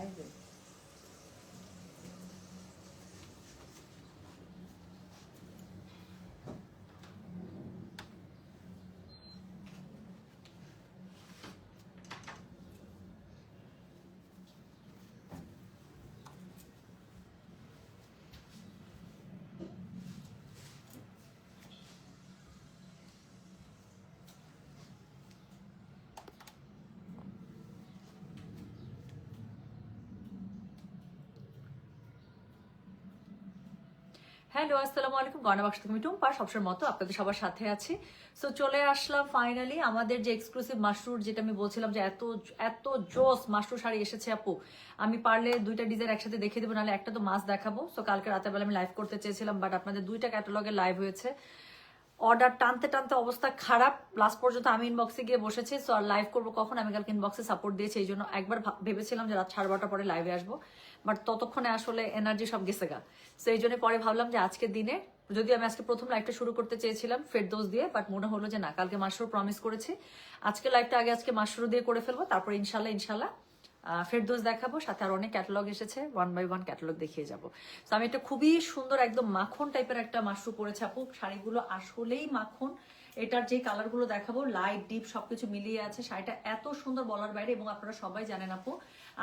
লাইভে। হ্যালো, আসসালামু আলাইকুম। গয়না বাক্স থেকে আমি টুম্পা সবসময় মতো আপনাদের সবার সাথে আছি। সো চলে আসলাম ফাইনালি আমাদের যে এক্সক্লুসিভ মাশরুর, যেটা আমি বলছিলাম যে এত এত জোস মাশরুর শাড়ি এসেছে আপু। আমি পারলে দুইটা ডিজাইন একসাথে দেখিয়ে দেবো, নাহলে একটা তো মাস দেখাবো। সো কালকে রাতের বেলা আমি লাইভ করতে চেয়েছিলাম, বাট আপনাদের দুইটা ক্যাটালগে লাইভ হয়েছে। অর্ডার টানতে টানতে অবস্থা খারাপ, লাস্ট পর্যন্ত আমি ইনবক্সে গিয়ে বসেছি। সো আর লাইভ করবো কখন, আমি কালকে ইনবক্সে সাপোর্ট দিয়েছি, এই জন্য একবার ভেবেছিলাম যে রাত 12:30 পরে লাইভে আসবো, বাট ততক্ষণে আসলে এনার্জি সব গেছে গা। সো এই জন্য পরে ভাবলাম যে আজকের দিনে, যদি আমি আজকে প্রথম লাইভটা শুরু করতে চেয়েছিলাম ফেরদৌস দিয়ে, বাট মনে হলো যে না, কালকে মাশরুর প্রমিস করেছি, আজকে লাইভটা আগে আজকে মাশরু দিয়ে করে ফেলবো, তারপর ইনশাল্লাহ ফেরদৌস দেখাবো, সাথে আর অনেক ক্যাটালগ এসেছে, 1 বাই 1 ক্যাটালগ দেখিয়ে যাবো। তো আমি একটা খুবই সুন্দর একদম মাখন টাইপের একটা মাশরু পরেছে আপু। শাড়িগুলো আসলেই মাখন, এটার যে কালার গুলো দেখাবো লাইট ডিপ সবকিছু মিলিয়ে আছে। শাড়িটা এত সুন্দর বলার বাইরে, এবং আপনারা সবাই জানেন আপু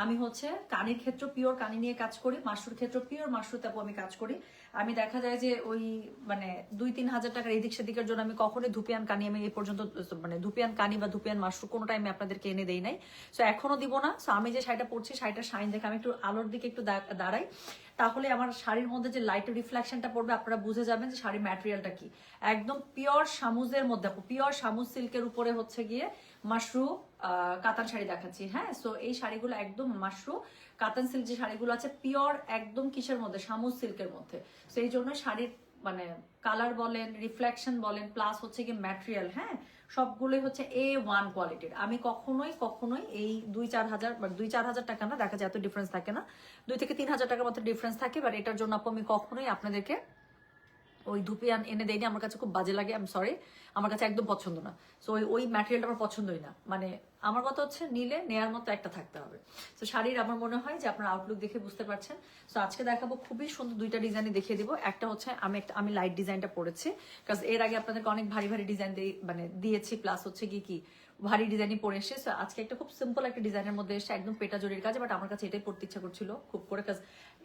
আমি হচ্ছে কানির ক্ষেত্রে পিওর কানি নিয়ে কাজ করি, মাশরুর ক্ষেত্রে পিওর মাশরুতে আপু আমি কাজ করি। আমি দেখা যায় যে ওই মানে 2-3 হাজার টাকার এদিক সেদিকের জন্য আমি কখনোই ধুপিয়ান কানি আমি এই পর্যন্ত মানে ধুপিয়ান কানি বা ধুপিয়ান মাশরু কোনো টাইমে আপনাদেরকে এনে দেই নাই। সো এখনো দিব না। সো আমি যে শাড়িটা পরছি, শাড়িটা শাইন দেখে আমি একটু আলোর দিকে একটু দাঁড়াই, তাহলে আমার শাড়ির মধ্যে যে লাইটের রিফ্লেকশনটা পড়বে আপনারা বুঝে যাবেন যে শাড়ির ম্যাটেরিয়ালটা কি। একদম পিওর শামুজের মধ্যে, পিওর শামুজ সিল্কের উপরে হচ্ছে গিয়ে মাশরু কাতান শাড়ি দেখাচ্ছি। হ্যাঁ, সো এই শাড়িগুলো একদম মাশরু কাতান সিল্ক যে শাড়িগুলো আছে পিওর একদম কিসের মধ্যে, শামুজ সিল্কের মধ্যে। সো এই জন্য শাড়ির মানে কালার বলেন, রিফ্লেকশন বলেন, প্লাস হচ্ছে কি ম্যাটেরিয়াল, হ্যাঁ সবগুলোই হচ্ছে A1 কোয়ালিটির। আমি কখনোই এই 2-4 হাজার বা 2-4 হাজার টাকা না, দেখা যায় এত ডিফারেন্স থাকে না, 2 থেকে 3 হাজার টাকার মতো ডিফারেন্স থাকে, বাট এটার জন্য আপু আমি কখনোই আপনাদেরকে ওই ধুপিয়ান এনে দেয়নি। আমার কাছে খুব বাজে লাগে, আমি সরি, আমার কাছে একদম পছন্দ না। সো ওই ম্যাটেরিয়ালটা আমার পছন্দই না। মানে আমার কথা হচ্ছে নিলে নেয়ার মতো একটা থাকতে হবে। তো শাড়ির আমার মনে হয় যে আপনার আউটলুক দেখে বুঝতে পারছেন। সো আজকে দেখাবো খুবই সুন্দর দুইটা ডিজাইনই দেখিয়ে দিব। একটা হচ্ছে আমি লাইট ডিজাইনটা পরেছি, কারণ এর আগে আপনাদেরকে অনেক ভারী ভারী ডিজাইন মানে দিয়েছি, প্লাস হচ্ছে কি ভারী ডিজাইনই পরে এসে। সো আজকে একটা খুব সিম্পল একটা ডিজাইনের মধ্যে এসে একদম পেটা জরির কাজ, বাট আমার কাছে এটাই পড়তে ইচ্ছা করছিল খুব করে, কাজ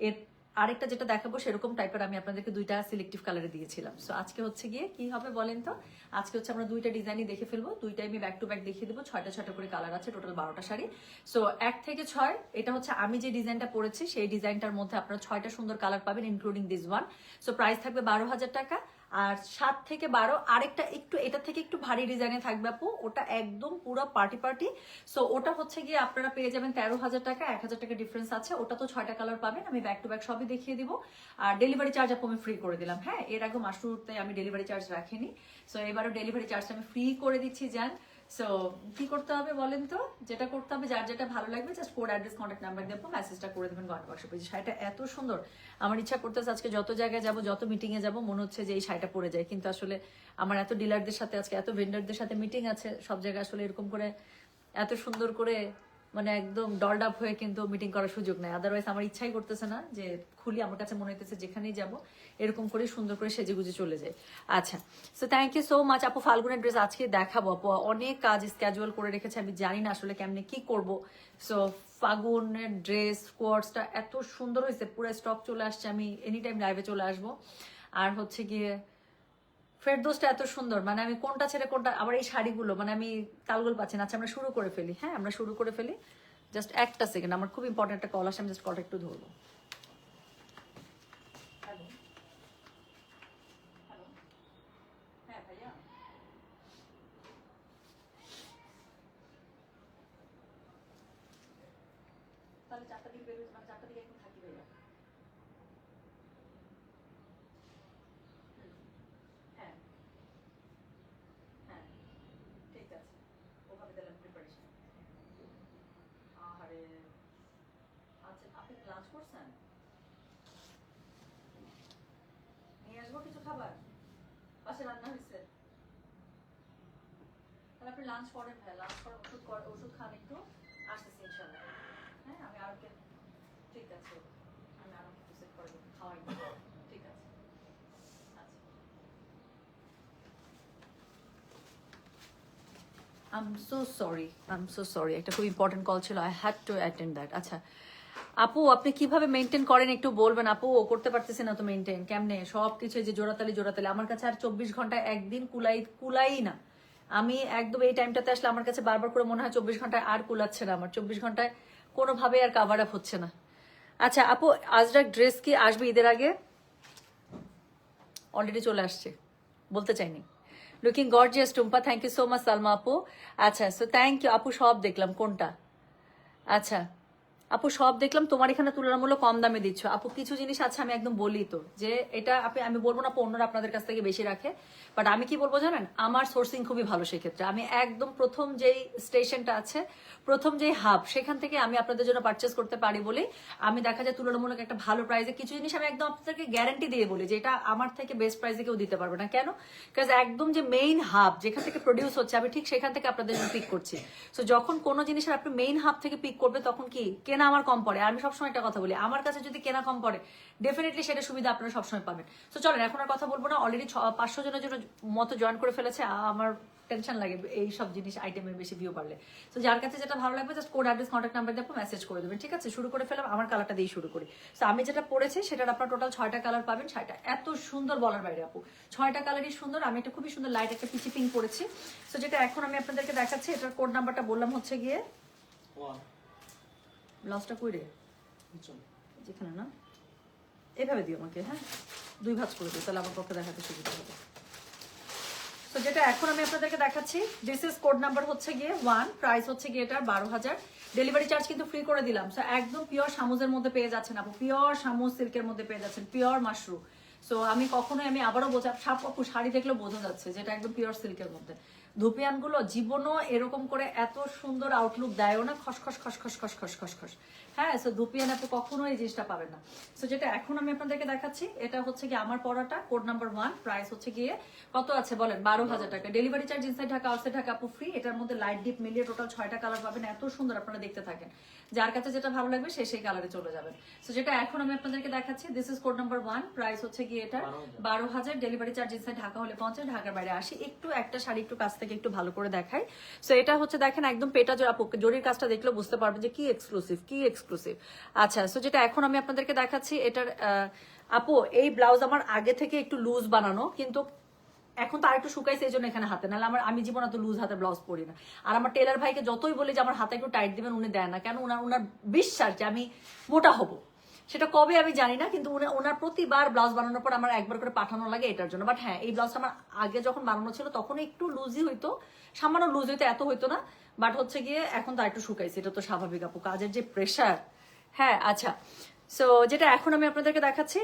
এর আরেকটা যেটা দেখাবো সেরকম টাইপের আমি আপনাদেরকে দুইটা সিলেক্টিভ কালারে দিয়েছিলাম। সো আজকে হচ্ছে গিয়ে কি হবে বলেন তো, আজকে হচ্ছে আমরা দুইটা ডিজাইনই দেখে ফেলবো, দুইটাই আমি ব্যাক টু ব্যাক দেখিয়ে দেবো। 6টা করে কালার আছে, টোটাল 12টা শাড়ি। সো 1 থেকে 6, এটা হচ্ছে আমি যে ডিজাইনটা পরেছি সেই ডিজাইনটার মধ্যে আপনারা 6টা সুন্দর কালার পাবেন, including this one. So price থাকবে 12,000 টাকা। আর 7 থেকে 12 আরেকটা একটু এটা থেকে একটু ভারী ডিজাইনে থাকবে আপু, ওটা একদম পুরো পার্টি। সো ওটা হচ্ছে গিয়ে আপনারা পেয়ে যাবেন 13,000 টাকা, 1,000 টাকা ডিফারেন্স আছে। ওটা তো 6টা কালার পাবেন, আমি ব্যাক টু ব্যাক সবই দেখিয়ে দিব। আর ডেলিভারি চার্জ আপু আমি ফ্রি করে দিলাম। হ্যাঁ, এর আগে মাশরুতে আমি ডেলিভারি চার্জ রাখিনি, সো এবারও ডেলিভারি চার্জটা আমি ফ্রি করে দিচ্ছি। যান, সো কি করতে হবে বলেন তো, যেটা করতে হবে যার যেটা ভালো লাগবে just code address contact number দিয়ে মেসেজটা করে দেবেন গয়না বাক্স পেজে। শাড়িটা এত সুন্দর, আমার ইচ্ছা করতেছে আজকে যত জায়গায় যাব, যত মিটিং এ যাব, মনে হচ্ছে যে এই শাড়িটা পরে যায়, কিন্তু আসলে আমার এত ডিলারদের সাথে আজকে এত ভেন্ডারদের সাথে মিটিং আছে, সব জায়গায় আসলে এরকম করে এত সুন্দর করে মানে একদম ডলড আপ হয়ে কিন্তু মিটিং করার সুযোগ নাই। আদারওয়াইজ আমার ইচ্ছাই করতেছে না যে খুলি, আমার কাছে মনে হইতেছে যেখানেই যাব এরকম করে সুন্দর করে সেজে গুজে চলে যায়। আচ্ছা, so thank you so much আপু। ফাল্গুনের ড্রেস আজকে দেখাবো আপু, অনেক কাজ স্ক্যাজুয়াল করে রেখেছে, আমি জানি না আসলে কেমনে কি করব। সো ফাগুনের ড্রেস কোয়ার্সটা এত সুন্দর হয়েছে, পুরো স্টক চলে আসছে, আমি এনি টাইম লাইভে চলে আসবো। আর হচ্ছে গিয়ে ফেরদৌসটা এত সুন্দর, মানে আমি কোনটা ছেড়ে কোনটা, আবার এই শাড়িগুলো মানে আমি তালগোল পাচ্ছি না। আচ্ছা আমরা শুরু করে ফেলি, হ্যাঁ আমরা শুরু করে ফেলি। জাস্ট একটা সেকেন্ড, আমার খুব ইম্পর্টেন্ট একটা কল আসে, আমি জাস্ট কলটা একটু ধরবো। হ্যালো, হ্যালো, হ্যাঁ ভাইয়া, তাহলে 4টা দিকে বেরোচ্ছে, মানে 4টা দিকে এখন থাকি ভাইয়া। হ্যাঁ হ্যাঁ, ঠিক আছে, ওভাবে দিলাম প্রিপারেশন। আরে আচ্ছা, আপনি লাঞ্চ করছেন? নিয়ে আসবো কিছু খাবার, পাশে রান্না হয়েছে, তাহলে আপনি লাঞ্চ করেন ভাই, লাঞ্চ করেন, ওষুধ খান একটু, আসতেছি ইনশাল্লাহ। হ্যাঁ আমি আর ঠিক আছে, আমি আরো একটু সেট করে দেবো, খাওয়াই না। ঠিক আছে, আচ্ছা। I'm so sorry. একটা খুব ইম্পর্টেন্ট কল ছিল, I had to attend that. আচ্ছা আপু, আপনি কিভাবে মেনটেন করেন একটু বলবেন আপু? করতে পারতেছি না তো মেনটেন, কেমনে সবকিছু যে জোড়াতালি আমার কাছে আর 24 ঘন্টায় একদিন কুলাই না। আমি একদম এই টাইমটাতে আসলে আমার কাছে বারবার করে মনে হয় 24 ঘন্টায় আর কুলাচ্ছে না, আমার 24 ঘন্টায় কোনোভাবে আর কাভার আপ হচ্ছে না। আচ্ছা আপু, আজরাক ড্রেস কি আসবে ঈদের আগে? অলরেডি চলে আসছে, বলতে চাইনি। Looking gorgeous Tumpa, thank you so much Salma আপু। আচ্ছা, সো থ্যাংক ইউ আপু, সব দেখলাম। কোনটা? আচ্ছা আপু, সব দেখলাম, তোমার এখানে তুলনামূলক কম দামে দিচ্ছ আপু। কিছু জিনিস আছে আমি একদম বলি তো, যে এটা আমি বলবো না অন্যরা আপনাদের কাছ থেকে বেশি রাখে, বাট আমি কি বলবো জানেন, আমার সোর্সিং খুবই ভালো। সেক্ষেত্রে আমি একদম প্রথম যেই স্টেশনটা আছে, প্রথম যেই হাব, সেখান থেকে আমি আপনাদের জন্য পারচেস করতে পারি বলে আমি দেখা যায় তুলনামূলক একটা ভালো প্রাইসে কিছু জিনিস আমি একদম আপনাদেরকে গ্যারান্টি দিয়ে বলি যে এটা আমার থেকে বেস্ট প্রাইসে কেউ দিতে পারবে না। কেন? বিকজ একদম যে মেইন হাব যেখান থেকে প্রডিউস হচ্ছে, আমি ঠিক সেখান থেকে আপনাদের জন্য পিক করছি। সো যখন কোনো জিনিসের আপনি মেইন হাব থেকে পিক করবে, তখন কি কেনা আমার কম পড়ে। আমি সবসময় একটা কথা বলি, আমার কাছে যদি কেনা কম পড়ে, ডেফিনেটলি সেটা সুবিধা আপনারা সবসময় পাবেন। তো চলেন এখন আর কথা বলবো না, অলরেডি 500 জনের জন্য মতো জয়েন করে ফেলেছে। আমার টেনশন লাগে এই সব জিনিস আইটেমের বেশি ভিউ বাড়লে। তো যার কাছে যেটা ভালো লাগবে just code address contact number দিয়ে মেসেজ করে দেবেন। ঠিক আছে, শুরু করে ফেলাম। আমার কালারটা দিয়ে শুরু করি। তো আমি যেটা পড়েছি সেটার আপনার টোটাল 6টা কালার পাবেন। 6টা এত সুন্দর বলার বাইরে আপু, 6টা কালারই সুন্দর। আমি একটা খুবই সুন্দর লাইট একটা পিচি পিঙ্ক পড়েছি। তো যেটা এখন আমি আপনাদেরকে দেখাচ্ছি, এটার কোড নাম্বারটা বললাম হচ্ছে গিয়ে ব্লাউজটা কই রে, যেখানে না এভাবে দিও আমাকে, হ্যাঁ 2 ভাঁজ করে দিও, তাহলে আমার পক্ষে দেখাতে সুবিধা হবে। তো যেটা এখন আমি আপনাদেরকে দেখাচ্ছি, দিস ইজ কোড নাম্বার হচ্ছে গিয়ে 1, প্রাইস হচ্ছে গিয়ে এটার 12,000। ডেলিভারি চার্জ কিন্তু ফ্রি করে দিলাম। সো একদম পিওর সামুজের মধ্যে পেয়ে যাচ্ছেন আপু, পিওর সামুজ সিল্কের মধ্যে পেয়ে যাচ্ছেন, পিওর মাশরুম। সো আমি কখনোই, আমি আবারও বোঝা, সাপ আপু শাড়ি দেখলেও বোঝা যাচ্ছে যেটা একদম পিওর সিল্কের মধ্যে। ধুপিয়ানগুলো জীবনও এরকম করে এত সুন্দর আউটলুক দেয়ও না, খসখস খসখস খসখস খসখস। হ্যাঁ, সো ধুপিয়ান আপনি কখনো এই জিনিসটা পাবেন না। সো যেটা এখন আমি আপনাদেরকে দেখাচ্ছি, এটা হচ্ছে গিয়ে আমার পড়াটা, কোড নাম্বার 1, প্রাইস হচ্ছে গিয়ে কত আছে বলেন, 12,000 টাকা। Delivery charge inside Dhaka outside Dhaka আপু ফ্রি। এটার মধ্যে লাইট ডিপ মিলিয়ে টোটাল 6টা কালার পাবেন। এত সুন্দর, আপনারা দেখতে থাকেন, যার কাছে যেটা ভালো লাগবে সে সেই কালারে চলে যাবেন। সো যেটা এখন আমি আপনাদেরকে দেখাচ্ছি, this is code number 1, price হচ্ছে গিয়ে এটা 12,000। ডেলিভারি চার্জ ইনসাইড ঢাকা হলে 50, ঢাকার বাইরে 80। একটু একটা শাড়ি একটু কাছ থেকে একটু ভালো করে দেখাই। সো এটা হচ্ছে দেখেন একদম পেটা জোড়া, জরির কাজটা দেখলে বুঝতে পারবেন যে কি এক্সক্লুসিভ, কি এক্সক্লুসিভ। আচ্ছা, সো যেটা এখন আমি আপনাদেরকে দেখাচ্ছি, এটার আপু এই ব্লাউজ আমার আগে থেকে একটু লুজ বানানো, কিন্তু এখন তো আরেকটু শুকাইছে, এই জন্য এখানে হাতে, নাহলে আমি জীবন এত লুজ হাতে ব্লাউজ পরি না। আর আমার টেলার ভাইকে যতই বলি যে আমার হাতে একটু টাইট দিবেন, উনি দেয় না। কেন? উনার বিশ্বাস যে আমি মোটা হব, সেটা কবে আমি জানি না, কিন্তু ওনার প্রতিবার ব্লাউজ বানানোর পর আমার একবার করে পাঠানো লাগে এটার জন্য। বাট হ্যাঁ, এই ব্লাউজটা আমার আগে যখন বানানো ছিল তখন একটু লুজই হইতো, সামান্য লুজ হইতো, এত হইতো না। বাট হচ্ছে গিয়ে এখন তো একটু শুকাইছে, এটা তো স্বাভাবিক আপু, কাজের যে প্রেশার। হ্যাঁ, আচ্ছা, সো যেটা এখন আমি আপনাদেরকে দেখাচ্ছি,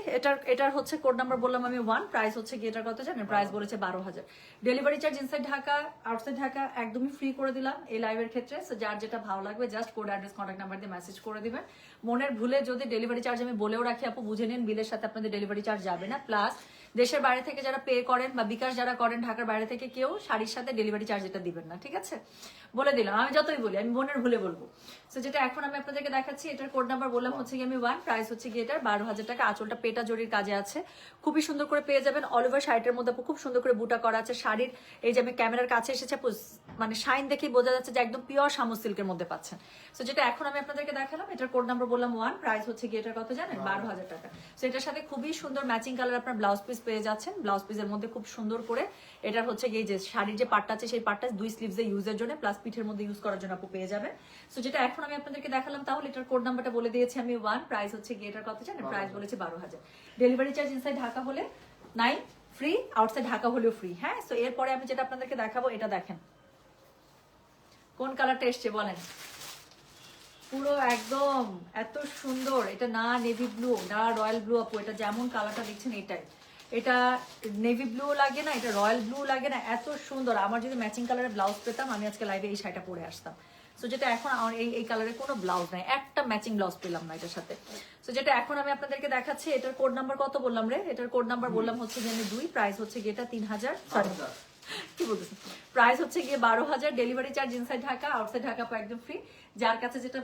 এটার হচ্ছে কোড নাম্বার বললাম আমি 1, প্রাইস হচ্ছে কি এটার কত জানেন, প্রাইস বলেছে 12,000। Delivery charge inside Dhaka outside Dhaka একদমই ফ্রি করে দিলাম এই লাইভের ক্ষেত্রে। সো যার যেটা ভালো লাগবে just code address contact number দিয়ে মেসেজ করে দিবেন। মনের ভুলে যদি ডেলিভারি চার্জ আমি বলেও রাখি আপু, বুঝে নিন বিলের সাথে আপনাদের ডেলিভারি চার্জ যাবে না। প্লাস দেশের বাইরে থেকে যারা পে করেন বা বিকাশ যারা করেন, ঢাকার বাইরে থেকে কেউ শাড়ির সাথে ডেলিভারি চার্জ এটা দিবেন না। ঠিক আছে, বলে দিলাম, আমি যতই বলি আমি মনের ভুলে বলবো। সো যেটা এখন আমি আপনাদেরকে দেখাচ্ছি, এটার কোড নাম্বার বললাম হচ্ছে কি আমি 1, প্রাইস হচ্ছে কি এটার 12,000 টাকা। আঁচলটা পেটা জরির কাজে আছে, খুবই সুন্দর করে পেয়ে যাবেন। অল ওভার শাড়িটার মধ্যে খুব সুন্দর করে বুটা করা আছে। শাড়ির এই যে আমি ক্যামেরার কাছে এসেছে, মানে শাইন দেখেই বোঝা যাচ্ছে যে একদম পিওর সামুজ সিল্কের মধ্যে পাচ্ছেন। সো যেটা এখন আমি আপনাদেরকে দেখালাম, এটার কোড নাম্বার বললাম 1, প্রাইস হচ্ছে কি এটার কত জানেন, 12,000 টাকা। সো এটার সাথে খুবই সুন্দর ম্যাচিং কালার আপনার ব্লাউজ পিস পেয়ে যাচ্ছেন। ব্লাউজ পিসের মধ্যে খুব সুন্দর করে এটার হচ্ছে গিয়ে যে শাড়ির যে পাটটা আছে, সেই পাটটা 2 স্লিভসে ইউজের জন্য, প্লাস পিঠের মধ্যে ইউজ করার জন্য আপু পেয়ে যাবেন। সো যেটা এখন আমি আপনাদেরকে দেখালাম, তাহলে এটার কোড নাম্বারটা বলে দিয়েছি আমি 1, প্রাইস হচ্ছে গিয়ে এটার কত জানেন, প্রাইস বলেছে 12,000। ডেলিভারি চার্জ ইনসাইড ঢাকা হলে 9 ফ্রি, আউটসাইড ঢাকা হলেও ফ্রি। হ্যাঁ, সো এরপরে আমি যেটা আপনাদেরকে দেখাবো, এটা দেখেন কোন কালারটা এসছে বলেন, পুরো একদম এত সুন্দর। এটা না নেভি ব্লু না রয়্যাল ব্লু আপু, এটা যেমন কালারটা দেখছেন এটাই, এটা নেভি ব্লু লাগে না, এটা রয়্যাল ব্লু লাগে না, এত সুন্দর। আমার যদি ম্যাচিং কালারের ব্লাউজ পেতাম, আমি আজকে লাইভে এই শাড়িটা পরে আসতাম। সো যেটা এখন আমার এই কালারের কোনো ব্লাউজ নাই, একটা ম্যাচিং ব্লাউজ পেলাম না এটার সাথে। সো যেটা এখন আমি আপনাদেরকে দেখাচ্ছি, এটার কোড নাম্বার কত বললাম রে, এটার কোড নাম্বার বললাম হচ্ছে যে 2, প্রাইস হচ্ছে গিয়ে এটা 3,000, সরি কি বলতেছে, প্রাইস হচ্ছে গিয়ে 12,000, delivery charge inside Dhaka, outside Dhaka একদম ফ্রি। যার কাছে যেটা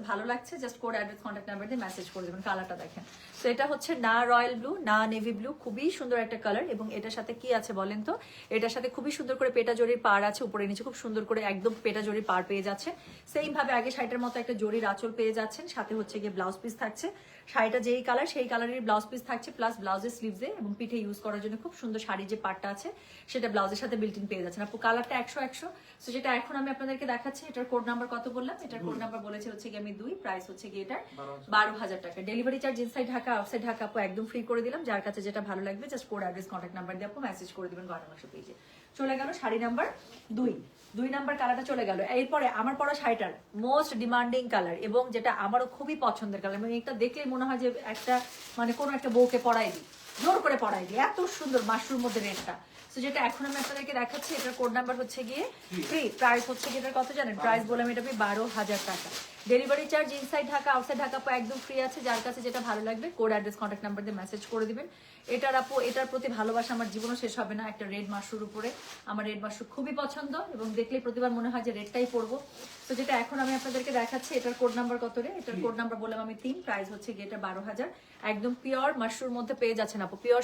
ভালো লাগছে just code address contact number দিয়ে মেসেজ করে দেবেন। কালারটা দেখেন, তো এটা হচ্ছে না রয়্যাল ব্লু না নেভি ব্লু, খুবই সুন্দর একটা কালার। এবং এটার সাথে কি আছে বলেন তো, এটার সাথে খুবই সুন্দর করে পেটা জরির পাড় আছে, উপরে নিচে খুব সুন্দর করে একদম পেটা জরির পাড় পেয়ে যাচ্ছে। সেইম ভাবে আগে শাড়িটার মতো একটা জরির আঁচল পেয়ে যাচ্ছেন, সাথে হচ্ছে গিয়ে ব্লাউজ পিস থাকছে। শাড়িটা যেই কালার সেই কালারের ব্লাউজ পিস থাকছে, প্লাস ব্লাউজের স্লিভসে এবং পিঠে ইউজ করার জন্য খুব সুন্দর শাড়ির যে পার্টটা আছে সেটা ব্লাউজের সাথে বিল্ট ইন পেয়ে যাচ্ছেন। আপু কালারটা 100 তো যেটা এখন আমি আপনাদেরকে দেখাচ্ছি, এটার কোড নাম্বার কত বললাম, এটার কোড নাম্বার বলেছে হচ্ছে গিয়ে আমি 2, প্রাইস হচ্ছে গিয়ে এটার 12,000 টাকা, delivery charge inside Dhaka outside Dhaka আপু একদম ফ্রি করে দিলাম। যার কাছে যেটা ভালো লাগবে just code address contact number দিয়ে আপু মেসেজ করে দিবেন গয়নাবাক্স পেজে। চলে গেল শাড়ি নাম্বার 2 নাম্বার কালারটা চলে গেল। এরপরে আমার পরা শাড়িটার মোস্ট ডিমান্ডিং কালার এবং যেটা আমারও খুবই পছন্দের কালার, মানে এটা দেখলেই মনে হয় যে একটা মানে কোনো একটা বউকে পরাই দিই, জোর করে পরাই দিই, এত সুন্দর মাশরুম মধ্যে রেডটা। তো যেটা এখন আমি আপনাদেরকে দেখাচ্ছি, এটার কোড নাম্বার হচ্ছে গিয়ে ফ্রি, প্রাইস হচ্ছে গিয়ে এটার কত জানেন, প্রাইস বললাম এটা 12,000 টাকা, delivery charge inside Dhaka outside Dhaka একদম ফ্রি আছে। যার কাছে যেটা ভালো লাগবে কোড অ্যাড্রেস কন্ট্যাক্ট নাম্বার দিয়ে মেসেজ করে দিবেন। এটার আপু এটার প্রতি ভালোবাসা আমার জীবনও শেষ হবে না। একটা রেড মাশরুর উপরে আমার রেড মাশরু খুবই পছন্দ এবং দেখলেই প্রতিবার মনে হয় যে রেডটাই পরবো। তো যেটা এখন আমি আপনাদেরকে দেখাচ্ছি, এটার কোড নাম্বার কত রে, এটার কোড নাম্বার বললাম আমি 3, প্রাইস হচ্ছে গিয়ে এটা 12,000, একদম পিওর মাশরুর মধ্যে পেয়ে যাচ্ছেন আপু, পিওর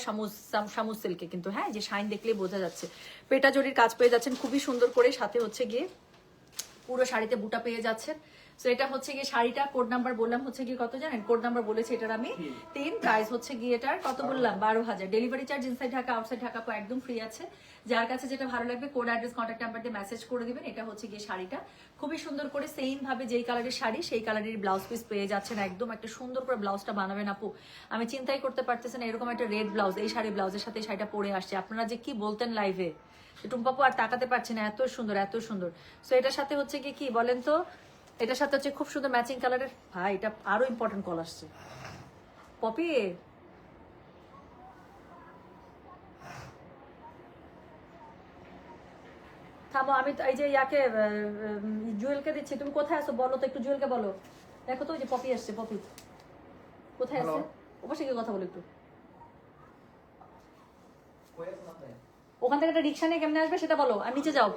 শামুজ সিল্কে কিন্তু, হ্যাঁ যে শাইন দেখলেই বোঝা যাচ্ছে। পেটা জরির কাজ পেয়ে যাচ্ছেন খুবই সুন্দর করে, সাথে হচ্ছে গিয়ে পুরো শাড়িতে বুটা পেয়ে যাচ্ছেন। তো এটা হচ্ছে গিয়ে শাড়িটা কোড নাম্বার বললাম হচ্ছে গিয়ে কত জানেন, কোড নাম্বার বলেছি এটার আমি 3, প্রাইস হচ্ছে গিয়ে এটার কত বললাম 12,000, delivery charge inside Dhaka outside Dhaka একদম ফ্রি আছে। যার কাছে যেটা ভালো লাগবে কোড অ্যাড্রেস কন্ট্যাক্ট নাম্বার দিয়ে মেসেজ করে দিবেন। এটা হচ্ছে গিয়ে শাড়িটা খুবই সুন্দর করে সেম ভাবে যেই কালারের শাড়ি সেই কালারের ব্লাউজ পিস পেয়ে যাচ্ছেন, একদম একটা সুন্দর করে ব্লাউজটা বানাবেন আপু। আমি চিন্তাই করতে পারতেছেন এরকম একটা রেড ব্লাউজ এই শাড়ি ব্লাউজের সাথে শাড়িটা পরে আসছে, আপনারা যে কি বলতেন লাইভে, টুম্পাপু আর তাকাতে পারছি না, এত সুন্দর এত সুন্দর। সো এটার সাথে হচ্ছে কি বলেন তো, এটার সাথে হচ্ছে খুব সুন্দর ম্যাচিং কালারের, ভাই এটা আরো ইম্পর্টেন্ট কল আসছে পপি, থামো আমি এই যে ইয়াকে জুয়েলকে দিচ্ছি, তুমি কোথায় আছো বলো তো একটু, জুয়েলকে বলো, দেখো তো ওই যে পপি আসছে, পপি কোথায় আছে, ওপাশে গিয়ে কথা বলো একটু। ওখান থেকে একটা রিক্সা নিয়ে কেমনে আসবে সেটা বলো, আর নিচে যাও।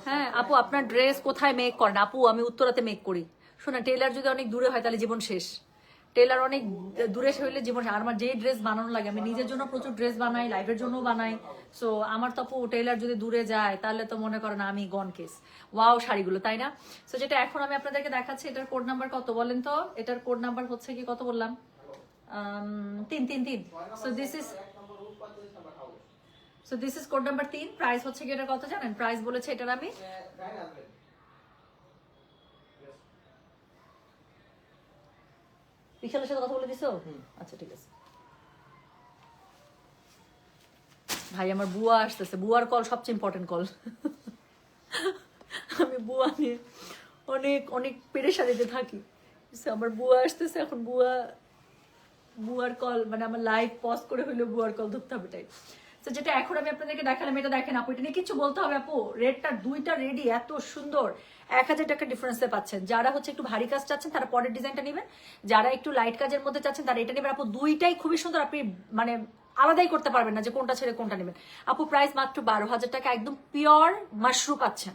হ্যাঁ আপু আপনার ড্রেস কোথায় মেক করেন? আপু আমি উত্তরাতে মেক করি। শোনা টেলার যদি অনেক দূরে হয় তাহলে জীবন শেষ, টেলার অনেক দূরে হইলে জীবন শেষ। আর আমার যে ড্রেস বানানো লাগে, আমি নিজের জন্য প্রচুর ড্রেস বানাই, লাইভের জন্য বানাই। সো আমার তো আপু টেলার যদি দূরে যায় তাহলে তো মনে করেন আমি গন কেস। ওয়াও শাড়িগুলো, তাই না? সো যেটা এখন আমি আপনাদেরকে দেখাচ্ছি, এটার কোড নাম্বার কত বলেন তো, এটার কোড নাম্বার হচ্ছে কি কত বললাম, 3। So this is code number 3, price হচ্ছে কি এটা কত জানেন, প্রাইস বলেছে এটার আমি বিশালের সাথে কথা বলে দিছো? আচ্ছা ঠিক আছে ভাই, আমার বুয়া আসতেছে, বুয়ার কল সবচেয়ে ইম্পর্টেন্ট কল। আমি বুয়া নিয়ে অনেক অনেক পেরেশানিতে থাকি। আমার বুয়া আসতেছে এখন, বুয়ার কল মানে আমার লাইভ পজ করে হইলেও বুয়ার কল ধরতে হবে টাইপ। তো যেটা এখন আমি আপনাদেরকে দেখালাম, এটা দেখেন আপু, এটা নিয়ে কিছু বলতে হবে আপু, রেডটা 2টা রেডি এত সুন্দর, 1,000 টাকা ডিফারেন্সে পাচ্ছেন। যারা হচ্ছে একটু ভারী কাজ চাচ্ছেন তারা পরের ডিজাইনটা নেবেন, যারা একটু লাইট কাজের মধ্যে চাচ্ছেন তারা এটা নেবেন আপু। 2টাই খুবই সুন্দর, আপনি মানে আলাদাই করতে পারবেন না যে কোনটা ছেড়ে কোনটা নেবেন আপু। প্রাইস মাত্র 12,000 টাকা, একদম পিওর মাশরু পাচ্ছেন,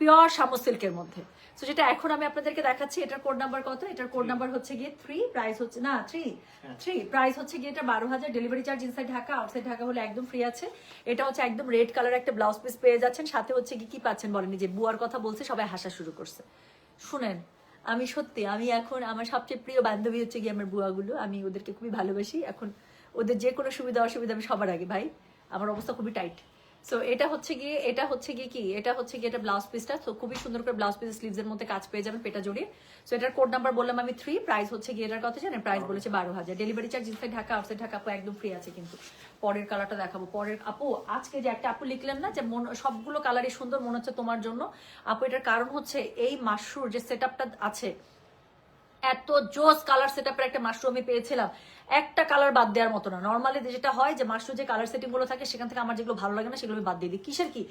পিওর শামু সিল্কের মধ্যে। তো যেটা এখন আমি আপনাদেরকে দেখাচ্ছি, এটার কোড নাম্বার কত, এটার কোড নাম্বার হচ্ছে গিয়ে 3, প্রাইস হচ্ছে না 3, প্রাইস হচ্ছে গিয়ে এটা 12,000, delivery charge inside Dhaka outside Dhaka হলে একদম ফ্রি আছে। এটা হচ্ছে একদম রেড কালার একটা ব্লাউজ পিস পেয়ে যাচ্ছেন, সাথে হচ্ছে কি পাচ্ছেন বলেন, যে বুয়ার কথা বলছে সবাই হাসা শুরু করছে। শুনেন আমি সত্যি, আমি এখন আমার সবচেয়ে প্রিয় বান্ধবী হচ্ছে গিয়ে আমার বুয়াগুলো, আমি ওদেরকে খুবই ভালোবাসি। এখন ওদের যে কোনো সুবিধা অসুবিধা আমি সবার আগে, ভাই আমার অবস্থা খুবই টাইট। সো এটা হচ্ছে গিয়ে এটা এটা ব্লাউজ পিসটা। তো খুবই সুন্দর করে ব্লাউজ পিস স্লিভস এর মধ্যে কাজ পেয়ে যাবেন পেটা জড়িয়ে। সো এটার কোড নাম্বার বললাম আমি 3, প্রাইস হচ্ছে গিয়ে এটার কত জানেন, প্রাইস বলেছে 12,000, delivery charge inside Dhaka outside Dhaka আপু একদম ফ্রি আছে। কিন্তু পরের কালারটা দেখাবো, পরের আপু আজকে যে একটা আপু লিখলেন না যে সবগুলো কালারই সুন্দর মনে হচ্ছে তোমার জন্য আপু, এটার কারণ হচ্ছে এই মাশরুর যে সেটআপটা আছে, এত জোস কালার সেটআপের একটা মাশরু আমি পেয়েছিলাম, একটা কালার বাদ দেওয়ার মতো না। নর্মালি যেটা হয় যে মাশরুর যে কালার সেটিং গুলো থাকে সেখান থেকে আমার যেগুলো ভালো লাগে না সেগুলো আমি বাদ দিয়ে দিই। কিসের কি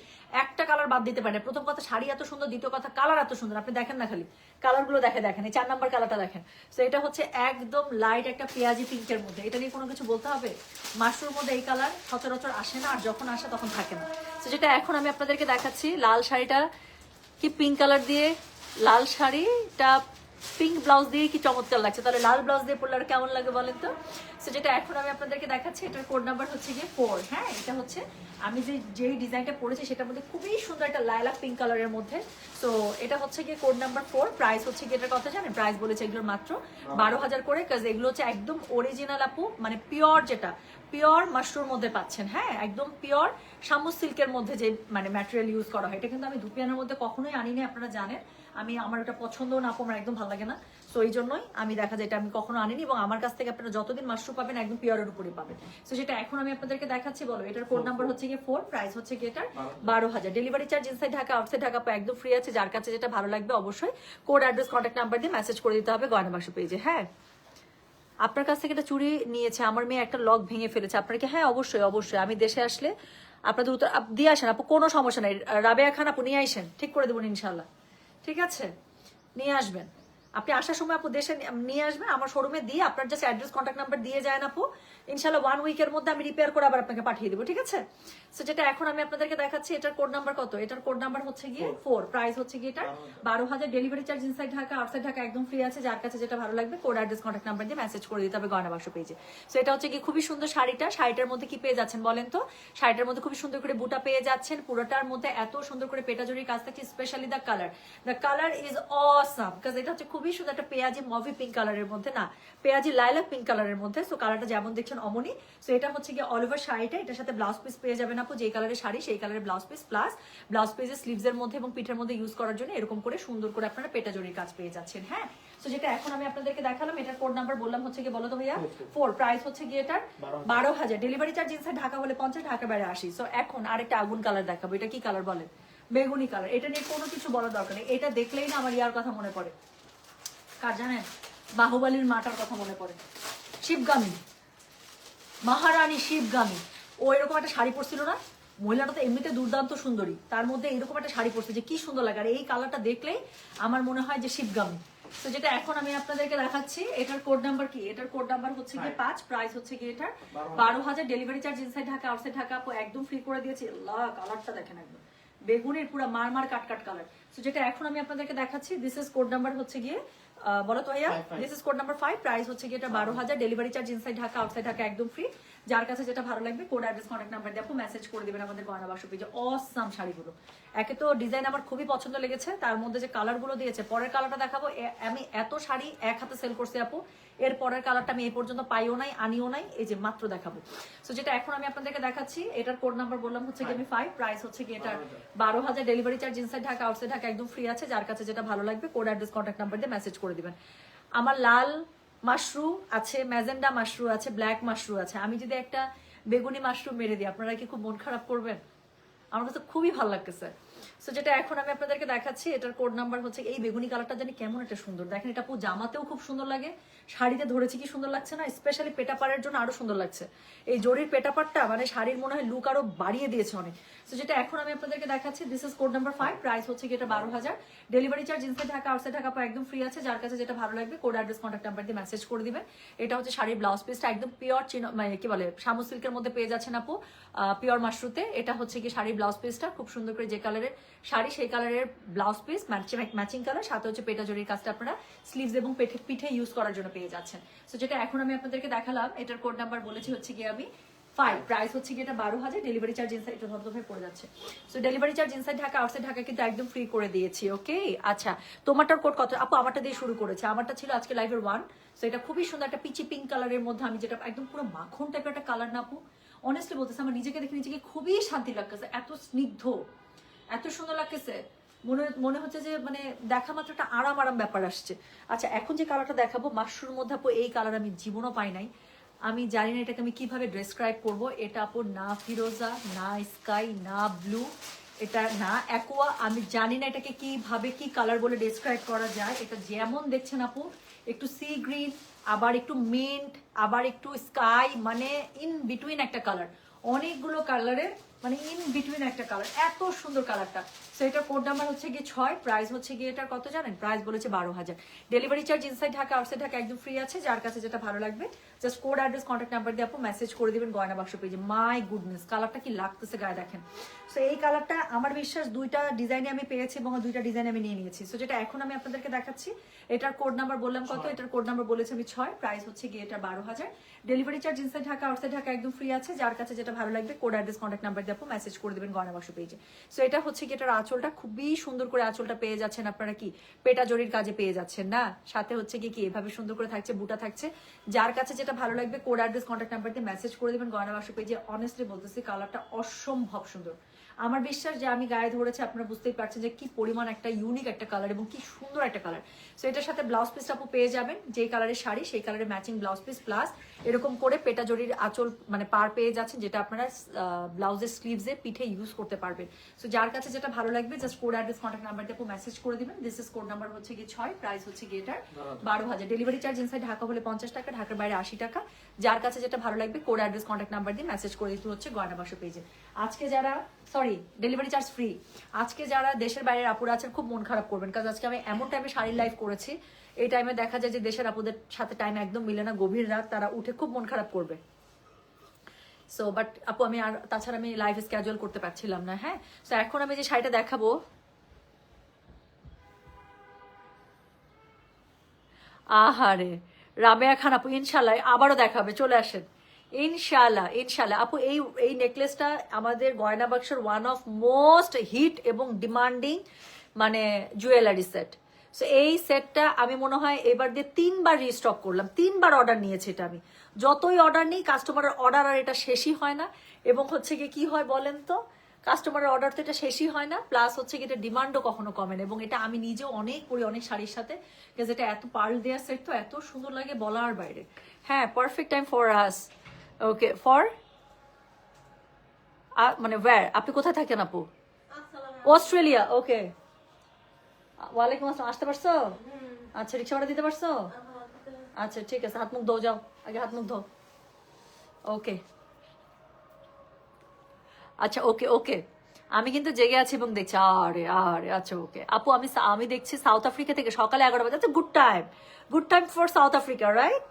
একটা কালার বাদ দিতে পারি না। প্রথম কথা শাড়ি এত সুন্দর, দ্বিতীয় কথা কালার এত সুন্দর। আপনি দেখেন না, খালি কালার গুলো দেখেন, এই 4 নাম্বার কালারটা দেখেন। তো এটা হচ্ছে একদম লাইট একটা পেঁয়াজি পিঙ্কের মধ্যে। এটা নিয়ে কোনো কিছু বলতে হবে? মাশরুর মধ্যে এই কালার সচরাচর আসে না, আর যখন আসে তখন থাকে না। তো যেটা এখন আমি আপনাদেরকে দেখাচ্ছি, লাল শাড়িটা কি পিঙ্ক কালার দিয়ে, লাল শাড়িটা পিঙ্ক ব্লাউজ দিয়ে কি চমৎকার লাগছে। তাহলে লাল ব্লাউজ দিয়ে পরলে আর কেমন লাগে বলেন তো? সো যেটা এখন আমি আপনাদেরকে দেখাচ্ছি, এটার কোড নাম্বার হচ্ছে গিয়ে 4। হ্যাঁ, এটা হচ্ছে আমি যেই ডিজাইনটা পরেছি সেটার মধ্যে খুবই সুন্দর একটা লাইলাক পিঙ্ক কালারের মধ্যে। সো এটা হচ্ছে গিয়ে কোড নাম্বার 4। প্রাইস হচ্ছে গিয়ে এটার কথা জানেন? প্রাইস বলেছে এগুলোর মাত্র 12,000 করে। কাজ এগুলো হচ্ছে একদম অরিজিনাল আপু, মানে পিওর, যেটা পিওর মাশরুর মধ্যে পাচ্ছেন। হ্যাঁ, একদম পিওর শামু সিল্কের মধ্যে যে মানে ম্যাটেরিয়াল ইউজ করা হয়। এটা কিন্তু আমি দুপিয়ানের মধ্যে কখনোই আনিনি, আপনারা জানেন। আমার এটা পছন্দও না, আমার একদম ভালো লাগে না। সো এই জন্যই আমি দেখা যায় এটা আমি কখনো আনিনি, এবং আমার কাছ থেকে আপনারা যতদিন মাশরুম পাবেন একদম পিওরের উপরই পাবেন। সো সেটা এখন আমি আপনাদেরকে দেখাচ্ছি। বলো, এটার কোড নাম্বার হচ্ছে গিয়ে 4, প্রাইস হচ্ছে গিয়ে এটার 12,000। Delivery charge inside Dhaka outside Dhaka একদম ফ্রি আছে। যার কাছে যেটা ভালো লাগবে অবশ্যই কোড, অ্যাড্রেস, কন্ট্যাক্ট নাম্বার দিয়ে মেসেজ করে দিতে হবে গয়না বাক্স পেজে। হ্যাঁ, আপনার কাছ থেকে একটা চুড়ি নিয়েছে আমার মেয়ে, একটা লক ভেঙে ফেলেছে আপনার কি? হ্যাঁ, অবশ্যই অবশ্যই, আমি দেশে আসলে আপনাদের উত্তর দিয়ে আসেন আপু, কোনো সমস্যা নাই। রাবেয়া খান আপু নিয়ে আসেন, ঠিক করে দেবেন ইনশাল্লাহ। ঠিক আছে, নিয়ে আসবেন। আপনি আসার সময় আপু দেশে নিয়ে আসবেন, আমার শোরুমে দিয়ে আপনার জাস্ট অ্যাড্রেস, কন্ট্যাক্ট নাম্বার দিয়ে যায় আপু, ইনশাল্লাহ 1 উইকের মধ্যে আমি রিপেয়ার করে আবার আপনাকে পাঠিয়ে দেবো। ঠিক আছে? সো যেটা এখন আমি আপনাদেরকে দেখাচ্ছি, এটার কোড নাম্বার কত? এটার কোড নাম্বার হচ্ছে গিয়ে 4, প্রাইস হচ্ছে গিয়ে এটার 12,000। Delivery charge inside Dhaka outside Dhaka একদম ফ্রি আছে। যার কাছে যেটা ভালো লাগবে কোড, অ্যাড্রেস, কন্ট্যাক্ট নাম্বার দিয়ে মেসেজ করে দিতে হবে গয়না বাক্স পেজে। সো এটা হচ্ছে কি খুবই সুন্দর শাড়িটার মধ্যে কি পেয়ে যাচ্ছেন বলেন তো? শাড়িটার মধ্যে খুবই সুন্দর করে বুটা পেয়ে যাচ্ছেন, পুরোটার মধ্যে এত সুন্দর করে পেটাজরির কাজ থাকছে, specially the colour is awesome. Because এটা হচ্ছে খুবই সুন্দর একটা পেঁয়াজি মভি পিঙ্ক কালারের মধ্যে, না পেঁয়াজি লাইলাক পিঙ্ক কালারের মধ্যে। সো কালারটা যেমন দেখছেন অমনি। সো এটা হচ্ছে গিয়ে অল ওভার শাড়িটা, এটার সাথে ব্লাউজ পিস পেয়ে যাবেন আপু, যে কালারের শাড়ি সেই কালারের ব্লাউজ পিস, প্লাস ব্লাউজ পিসের স্লিভস এর মধ্যে এবং পিঠের মধ্যে ইউজ করার জন্য এরকম করে সুন্দর করে আপনারা পেটাজরির কাজ পেয়ে যাচ্ছেন। হ্যাঁ, সো যেটা এখন আমি আপনাদেরকে দেখালাম, এটার কোড নাম্বার বললাম হচ্ছে গিয়ে, বলো তো ভাইয়া? 4, প্রাইস হচ্ছে গিয়ে এটার 12,000। ডেলিভারি চার্জ ইনসাইড ঢাকা হলে 50, ঢাকা বাইরে 80। সো এখন আরেকটা আগুন কালার দেখাবো। এটা কি কালার বলেন? বেগুনি কালার। এটা নিয়ে কোনো কিছু বলার দরকার নেই, এটা দেখলেই না আমার ইয়ার কথা মনে পড়ে। কার জানেন? বাহুবলীর মাটার কথা মনে পড়ে। শিবগামী, মহারানী শিবগামী। ও এরকম একটা শাড়ি পরছিল না? মহিলাটা তো এমনিতে দুর্দান্ত সুন্দরী, তার মধ্যে এরকম একটা শাড়ি পরছে যে কি সুন্দর লাগে। আর এই কালারটা দেখলেই আমার মনে হয় যে শিবগামী। তো যেটা এখন আমি আপনাদেরকে দেখাচ্ছি, এটার কোড নাম্বার কি? এটার কোড নাম্বার হচ্ছে গিয়ে 5, প্রাইস হচ্ছে গিয়ে এটার 12,000। Delivery charge inside Dhaka outside Dhaka একদম ফ্রি করে দিয়েছি। আল্লাহ, কালারটা দেখেন একদম বেগুনের পুরো মারমার কাট কালার। তো যেটা এখন আমি আপনাদেরকে দেখাচ্ছি, দিস ইজ কোড নাম্বার হচ্ছে গিয়ে, বলো তো ভাইয়া? This is code number 5, price হচ্ছে গিয়ে এটা 12,000। Delivery charge inside Dhaka outside Dhaka একদম ফ্রি। যার কাছে যেটা ভালো লাগবে কোড, অ্যাড্রেস, কন্ট্যাক্ট নাম্বার দিয়ে আপু মেসেজ করে দিবেন আমাদের গয়না বাক্স পেজে। অসাম শাড়িগুলো, একে তো ডিজাইন আমার খুবই পছন্দ লেগেছে, তার মধ্যে যে কালারগুলো দিয়েছে। পরের কালারটা দেখাবো। আমি এত শাড়ি এক হাতে সেল করছি আপু, এর পরের কালারটা আমি এই পর্যন্ত পাইও নাই, আনিও নাই, এই যে মাত্র দেখাবো। সো যেটা এখন আমি আপনাদেরকে দেখাচ্ছি, এটার কোড নাম্বার বললাম হচ্ছে গিয়ে আমি 5, প্রাইস হচ্ছে গিয়ে এটার 12,000। Delivery charge inside Dhaka outside Dhaka একদম ফ্রি আছে। যার কাছে যেটা ভালো লাগবে কোড, অ্যাড্রেস, কন্ট্যাক্ট নাম্বার দিয়ে মেসেজ করে দিবেন। আমার লাল মাশরু আছে, ম্যাজেন্ডা মাশরু আছে, ব্ল্যাক মাশরু আছে। আমি যদি একটা বেগুনি মাশরুম মেরে দিই, আপনারা কি খুব মন খারাপ করবেন? আমার কাছে খুবই ভালো লাগতেছে। সো যেটা এখন আমি আপনাদেরকে দেখাচ্ছি, এটার কোড নাম্বার হচ্ছে, এই বেগুনি কালারটা জানি কেমন একটা সুন্দর, দেখেন এটা পুরো জামাতেও খুব সুন্দর লাগে, শাড়িতে ধরেছি কি সুন্দর লাগছে না? স্পেশালি পেটাপাড়ের জন্য আরো সুন্দর লাগছে। এই জরির পেটাপাড়টা মানে শাড়ির মনে হয় লুক আরো বাড়িয়ে দিয়েছে অনেক। সো যেটা এখন আমি আপনাদেরকে দেখাচ্ছি, this is code number 5, price হচ্ছে কি এটা 12,000। Delivery charge inside Dhaka outside Dhaka একদম ফ্রি আছে। যার কাছে যেটা ভালো লাগবে কোড, অ্যাড্রেস, কন্ট্যাক্ট নাম্বার দিয়ে মেসেজ করে দিবেন। এটা হচ্ছে শাড়ির ব্লাউজ পিসটা, একদম পিওর মানে কি বলে শামু সিল্কের মধ্যে পেয়ে যাচ্ছেন আপু, পিওর মাশরুতে। এটা হচ্ছে কি শাড়ির ব্লাউজ পিসটা, খুব সুন্দর করে যে কালারের শাড়ি সেই কালারের ব্লাউজ পিস, ম্যাচিং কালার, সাথে হচ্ছে পেটা জরির কাজটা আপনারা স্লিভস এবং পিঠে ইউজ করার জন্য পেয়ে যাচ্ছেন। সো যেটা এখন আমি আপনাদেরকে দেখালাম, এটার কোড নাম্বার বলেছি হচ্ছে গিয়ে আমি 5, প্রাইস হচ্ছে কি এটা 12,000। ডেলিভারি চার্জ ইনসাইড, এটা ধরতে পড়ে যাচ্ছে। So delivery charge inside Dhaka outside Dhaka কিন্তু একদম ফ্রি করে দিয়েছি। ওকে, আচ্ছা তোমারটার কোড কত আপু? আমারটা দিয়ে শুরু করেছে, আমারটা ছিল আজকে লাইভের 1। সো এটা খুবই সুন্দর একটা পিচি পিঙ্ক কালারের মধ্যে, আমি যেটা একদম পুরো মাখন টাইপের একটা কালার না আপু, অনেস্টলি বলতেছে আমার নিজেকে দেখে নিজেকে খুবই শান্তি লাগতেছে, এত স্নিগ্ধ, এত সুন্দর লাগতেছে। মনে হচ্ছে যে মানে দেখা মাত্র একটা আরাম আরাম ব্যাপার আসছে। আচ্ছা, এখন যে কালারটা দেখাবো মাশরুর মধ্যে আপু, এই কালার আমি জীবনও পাই নাই। আমি জানি না এটাকে আমি কিভাবে ডেসক্রাইব করব। এটা আপু না ফিরোজা, না স্কাই, না ব্লু, এটা না অ্যাকোয়া, আমি জানি না এটাকে কিভাবে কি কালার বলে ডেসক্রাইব করা যায়। এটা যেমন দেখছেন আপু, একটু সি গ্রিন, আবার একটু মিন্ট, আবার একটু স্কাই, মানে ইন বিটুইন একটা কালার, অনেকগুলো কালারের মানে ইন বিটুইন একটা কালার, এত সুন্দর কালারটা। সো এটার কোড নাম্বার হচ্ছে গিয়ে 6, প্রাইস হচ্ছে গিয়ে এটার কত জানেন? প্রাইস বলেছে 12,000। Delivery charge inside Dhaka outside Dhaka একদম ফ্রি আছে। যার কাছে যেটা ভালো লাগবে just code address contact number দিয়ে আপু মেসেজ করে দিবেন গয়না বাক্স পেজে। মাই গুডনেস, কালারটা কি লাগতেছে গায়ে দেখেন। সো এই কালারটা আমার বিশ্বাস দুইটা ডিজাইনে আমি পেয়েছি এবং দুইটা ডিজাইন আমি নিয়ে নিয়েছি। সো যেটা এখন আমি আপনাদেরকে দেখাচ্ছি এটার কোড নাম্বার বললাম কত, এটার কোড নাম্বার বলেছে আমি 6, প্রাইস হচ্ছে গিয়ে এটা 12,000। Delivery charge inside Dhaka outside Dhaka একদম ফ্রি আছে। যার কাছে যেটা ভালো লাগবে কোড অ্যাড্রেস কন্ট্যাক্ট নাম্বার দিয়ে আপু মেসেজ করে দেবেন গয়না বাক্স পেজে। সো এটা হচ্ছে কি এটার আঁচলটা খুবই সুন্দর করে আঁচলটা পেয়ে যাচ্ছেন আপনারা, কি পেটা জরির কাজে পেয়ে যাচ্ছেন না, সাথে হচ্ছে কি এভাবে সুন্দর করে থাকছে, বুটা থাকছে। যার কাছে যেটা ভালো লাগবে কোড অ্যাড্রেস কন্ট্যাক্ট নাম্বার দিয়ে মেসেজ করে দেবেন গয়না বাক্স পেজে। অনেস্টলি বলতেছি কালারটা অসম্ভব সুন্দর। আমার বিশ্বাস যে আমি গায়ে ধরেছে আপনারা বুঝতেই পারছেন যে কি পরিমাণ একটা ইউনিক একটা কালার এবং কি সুন্দর একটা কালার। সো এটার সাথে ব্লাউজ পিসটা আপু পেয়ে যাবেন, যেই কালারের শাড়ি সেই কালারের ম্যাচিং ব্লাউজ পিস, প্লাস এরকম করে পেটা জরির আঁচল মানে পার পেয়ে যাচ্ছেন, যেটা আপনারা ব্লাউজের স্লিভসে পিঠে ইউজ করতে পারবেন। সো যার কাছে যেটা ভালো লাগবে just code address contact number দিয়ে আপু মেসেজ করে দিবেন। দিস ইজ কোড নাম্বার হচ্ছে গিয়ে 6, প্রাইস হচ্ছে গিয়ে এটার 12,000। ডেলিভারি চার্জ ইনসাইড ঢাকা হলে 50 টাকা, ঢাকার বাইরে 80 টাকা। যার কাছে যেটা ভালো লাগবে কোড অ্যাড্রেস কন্ট্যাক্ট নাম্বার দিয়ে মেসেজ করে দিতে হচ্ছে গয়না বাক্স পেজে। আজকে যারা ডেলিভারি চার্জ ফ্রি, আজকে যারা দেশের বাইরের আপুরা আছেন খুব মন খারাপ করবেন, কারণ আজকে আমি এমন টাইমে শাড়ির লাইভ করেছি, এই টাইমে দেখা যায় যে দেশের আপুদের সাথে টাইম একদম মিলে না, গভীর রাত, তারা উঠে খুব মন খারাপ করবে। সো বাট আপু আমি আর তাছাড়া আমি লাইভ স্ক্যাজুয়াল করতে পারছিলাম না। হ্যাঁ, সো এখন আমি যে শাড়িটা দেখাবো, আহারে রাবেয়া খান আপু ইনশাল্লাহ আবারও দেখাবে, চলে আসেন ইনশাল্লাহ ইনশাল্লাহ। আপু এই এই নেকলেসটা আমাদের গয়না বাক্সের ওয়ান অফ মোস্ট হিট এবং ডিমান্ডিং মানে জুয়েলারি সেট। সো এই সেটটা আমি মনে হয় এবার দিয়ে 3বার রিস্টক করলাম, 3বার অর্ডার নিয়েছি এটা আমি। যতই অর্ডার নিই কাস্টমারের অর্ডার আর এটা শেষই হয় না, এবং হচ্ছে গিয়ে কি হয় বলেন তো, কাস্টমারের অর্ডার তো এটা শেষই হয় না, প্লাস হচ্ছে এটা ডিমান্ডও কখনো কমে না। এবং এটা আমি নিজেও অনেক পরি অনেক শাড়ির সাথে, বিকজ এটা এত পার্ল দেওয়ার সেট তো এত সুন্দর লাগে বলার বাইরে। হ্যাঁ, perfect time for us. Okay, for মানে ওয়্যার, আপনি কোথায় থাকেন আপু? অস্ট্রেলিয়া। ওকে, ওয়ালাইকুম আসসালাম। আসতে পারছো? আচ্ছা, রিক্সা ভাড়া দিতে পারছো? আচ্ছা ঠিক আছে, হাত মুখ ধো, যাও আগে হাত মুখ ধো। ওকে, আচ্ছা ওকে ওকে, আমি কিন্তু জেগে আছি এবং দেখছি। আরে আরে আচ্ছা ওকে আপু, আমি আমি দেখছি সাউথ আফ্রিকা থেকে সকালে 11 বাজে। আচ্ছা, good time, good time for south Africa, right?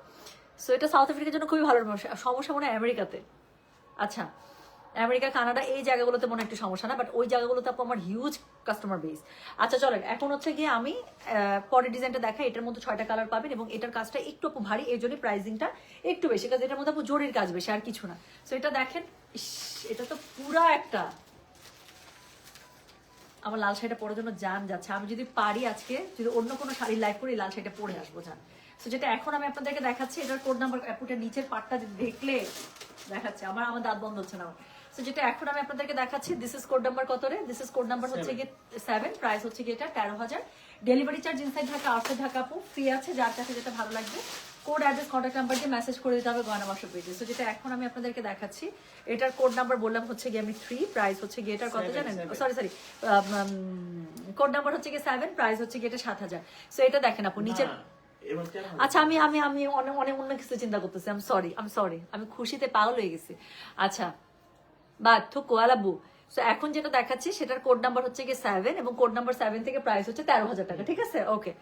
So এটা সাউথ আফ্রিকার জন্য খুবই ভালো সমস্যা মনে হয় আমেরিকাতে। আচ্ছা, আমেরিকা কানাডা এই জায়গাগুলোতে মনে হয় একটু সমস্যা না, বাট ওই জায়গাগুলোতে আপু আমার হিউজ কাস্টমার বেস। আচ্ছা চলেন, এখন হচ্ছে গিয়ে আমি পরের ডিজাইনটা দেখাই। এটার মধ্যে 6টা কালার পাবেন এবং এটার কাজটা একটু আপু ভারী, এই জন্য প্রাইসিংটা একটু বেশি, কাজ এটার মধ্যে আপু জরির কাজ বেশি আর কিছু না। সো এটা দেখেন, ইস, এটা তো পুরা একটা, আমার লাল শাড়িটা পরার জন্য জান যাচ্ছে। আমি যদি পারি আজকে যদি অন্য কোনো শাড়ি লাইভ করি লাল শাড়িটা পরে আসবো জান। তো যেটা এখন আমি আপনাদেরকে দেখাচ্ছি এটার কোড নাম্বার, অ্যাপুটার নিচের পাটটা দেখলে দেখাচ্ছে, আমার আমার দাঁত বন্ধ হচ্ছে না আমার। তো যেটা এখন আমি আপনাদেরকে দেখাচ্ছি, দিস ইজ কোড নাম্বার কত রে? দিস ইজ কোড নাম্বার হচ্ছে গিয়ে 7, প্রাইস হচ্ছে গিয়ে এটা 13,000। Delivery charge inside Dhaka outside Dhaka আপু ফ্রি আছে। যার কাছে যেটা ভালো লাগবে কোড অ্যাড্রেস কন্ট্যাক্ট নাম্বার দিয়ে মেসেজ করে দিতে হবে গয়না বাক্স পেজে। তো যেটা এখন আমি আপনাদেরকে দেখাচ্ছি এটার কোড নাম্বার বললাম হচ্ছে গিয়ে আমি 3, প্রাইস হচ্ছে গিয়ে এটার কত জানেন? সরি কোড নাম্বার হচ্ছে গিয়ে 7, প্রাইস হচ্ছে গিয়ে এটা 7,000। সো এটা দেখেন আপু নিচের, আচ্ছা আমি আমি আমি অনেক অনেক অন্য কিছু চিন্তা করতেছি, আই এম সরি, আমি খুশিতে পাগল হয়ে গেছি। আচ্ছা বা থুকু আলাবু। সো এখন যেটা দেখাচ্ছি সেটার কোড নাম্বার হচ্ছে গিয়ে 7 এবং কোড নাম্বার 7 থেকে প্রাইস হচ্ছে 13,000 টাকা, ঠিক আছে? ওকে,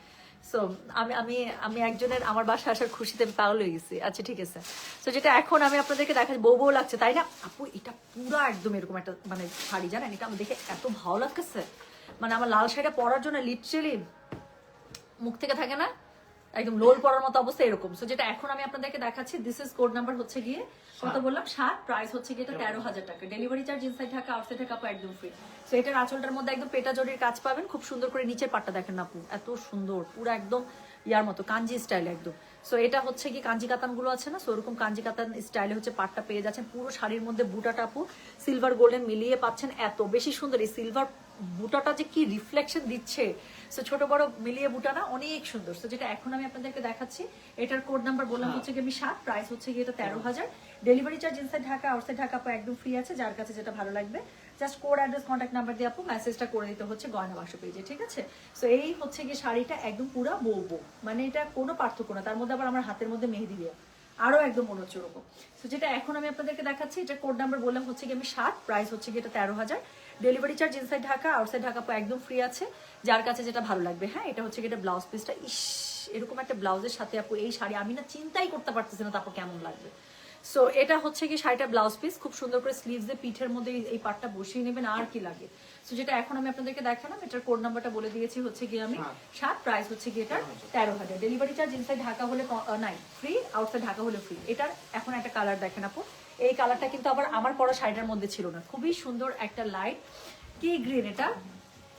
সো আমি আমি আমি একজনের আমার বাসা আসার খুশিতে আমি পাগল হয়ে গেছি। আচ্ছা ঠিক আছে, সো যেটা এখন আমি আপনাদেরকে দেখাচ্ছি, বউ বউ লাগছে তাই না আপু? এটা পুরো একদম এরকম একটা মানে শাড়ি, জানেন এটা আমার দেখে এত ভালো লাগতেছে, মানে আমার লাল শাড়িটা পরার জন্য লিটারেলি মুখ থেকে থাকে না একদম লোল পড়ার মতো অবস্থা এরকম। সো যেটা এখন আমি আপনাদেরকে দেখাচ্ছি, দিস ইজ কোড নাম্বার হচ্ছে গিয়ে কত বললাম 7, প্রাইস হচ্ছে গিয়ে এটা 13,000 টাকা। Delivery charge inside Dhaka outside Dhaka আপু একদম ফ্রি। সো এটার আঁচলটার মধ্যে একদম পেটা জরির কাজ পাবেন, খুব সুন্দর করে নিচের পাটটা দেখেন না আপু, এত সুন্দর পুরো একদম ইয়ার মতো কাঞ্জি স্টাইল একদম। সো এটা হচ্ছে কি কাঞ্জি কাতান গুলো আছে না, সো ওরকম কাঞ্জি কাতান স্টাইলে হচ্ছে পাটটা পেয়ে যাচ্ছেন। পুরো শাড়ির মধ্যে বুটাটা আপু সিলভার গোল্ডেন মিলিয়ে পাচ্ছেন, এত বেশি সুন্দর। এই সিলভার বুটাটা যে কি রিফ্লেকশন দিচ্ছে, সো ছোট বড় মিলিয়ে বুটা না অনেক সুন্দর। সো যেটা এখন আমি আপনাদেরকে দেখাচ্ছি এটার কোড নাম্বার বললাম হচ্ছে গিয়ে আমি 7, প্রাইস হচ্ছে গিয়ে এটা 13,000। Delivery charge inside Dhaka outside Dhaka আপু একদম ফ্রি আছে, যার কাছে যেটা ভালো লাগবে just code address contact number দিয়ে আপু মেসেজটা করে দিতে হচ্ছে গয়না বাক্স পেজে, ঠিক আছে? সো এই হচ্ছে গিয়ে শাড়িটা একদম পুরা বলবো, মানে এটা কোনো পার্থক্য না, তার মধ্যে আবার আমার হাতের মধ্যে মেহেদি দেওয়া, আরো একদম মনে হচ্ছে ওরকম। সো যেটা এখন আমি আপনাদেরকে দেখাচ্ছি, এটা কোড নাম্বার বললাম হচ্ছে কি আমি 7, প্রাইস হচ্ছে কি এটা 13,000, delivery charge inside Dhaka outside Dhaka একদম ফ্রি আছে, যার কাছে যেটা ভালো লাগবে। হ্যাঁ, এটা হচ্ছে কি এটা ব্লাউজ পিসটা, ইস এরকম একটা ব্লাউজের সাথে আপু এই শাড়ি আমি না চিন্তাই করতে পারতেছি না তারপর কেমন লাগবে। সো এটা হচ্ছে কি শাড়িটা ব্লাউজ পিস, খুব সুন্দর করে স্লিভসে পিঠের মধ্যে এই পার্টটা বসিয়ে নেবেন, আর কি লাগে। সো যেটা এখন আমি আপনাদেরকে দেখালাম, এটার কোড নাম্বারটা বলে দিয়েছি হচ্ছে কি আমি 7, প্রাইস হচ্ছে কি এটা 13,000, ডেলিভারি চার্জ ইনসাইড ঢাকা হলে নাই ফ্রি, আউটসাইড ঢাকা হলে ফ্রি। এটার এখন একটা কালার দেখেন আপু, এই কালারটা কিন্তু আবার আমার পরা শাড়িটার মধ্যে ছিল না, খুবই সুন্দর একটা লাইট কি গ্রিন এটা,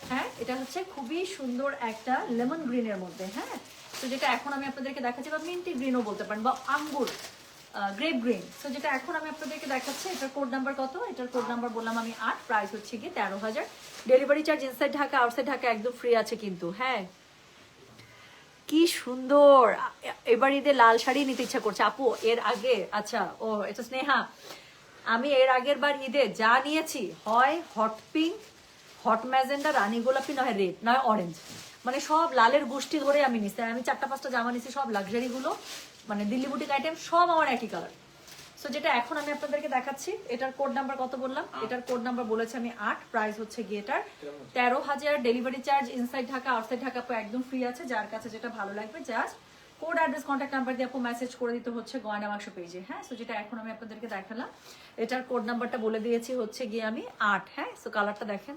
হ্যাঁ এটা হচ্ছে খুবই সুন্দর একটা লেমন গ্রিনের মধ্যে। হ্যাঁ, তো যেটা এখন আমি আপনাদেরকে দেখাচ্ছি, বা মিন্টি গ্রিনও বলতে পারেন, বা আঙ্গুর গ্রেপ গ্রিন। সো যেটা এখন আমি আপনাদেরকে দেখাচ্ছি, এটার কোড নাম্বার কত, এটার কোড নাম্বার বললাম আমি 8, প্রাইস হচ্ছে গিয়ে 13,000, delivery charge inside Dhaka outside Dhaka একদম ফ্রি আছে কিন্তু। হ্যাঁ, কি সুন্দর, এবার ঈদে লাল শাড়ি নিতে ইচ্ছা করছে আপু। এর আগে আচ্ছা ও এটা স্নেহা, আমি এর আগের বার ঈদে যা নিয়েছি, হয় হট পিঙ্ক, হট ম্যাজেন্ডা, রানী গোলাপি, নয় রেড, নয় অরেঞ্জ, মানে সব লালের গোষ্ঠী ধরে আমি নিচ্ছি। আমি 4-5টা জামা নিচ্ছি, সব লাক্সারি গুলো, মানে দিল্লি বুটিক আইটেম, সব আমার একই কালার। সো যেটা এখন আমি আপনাদেরকে দেখাচ্ছি, এটার কোড নাম্বার কত বললাম, এটার কোড নাম্বার বলেছি আমি 8, প্রাইস হচ্ছে গিয়ে এটার 13,000, delivery charge inside Dhaka outside Dhaka একদম ফ্রি আছে, যার কাছে যেটা ভালো লাগবে just code address contact number দিয়ে আপু মেসেজ করে দিতে হচ্ছে গয়না বাক্স পেজে। হ্যাঁ, সো যেটা এখন আমি আপনাদেরকে দেখালাম, এটার কোড নাম্বারটা বলে দিয়েছি হচ্ছে গিয়ে আমি 8। হ্যাঁ, সো কালারটা দেখেন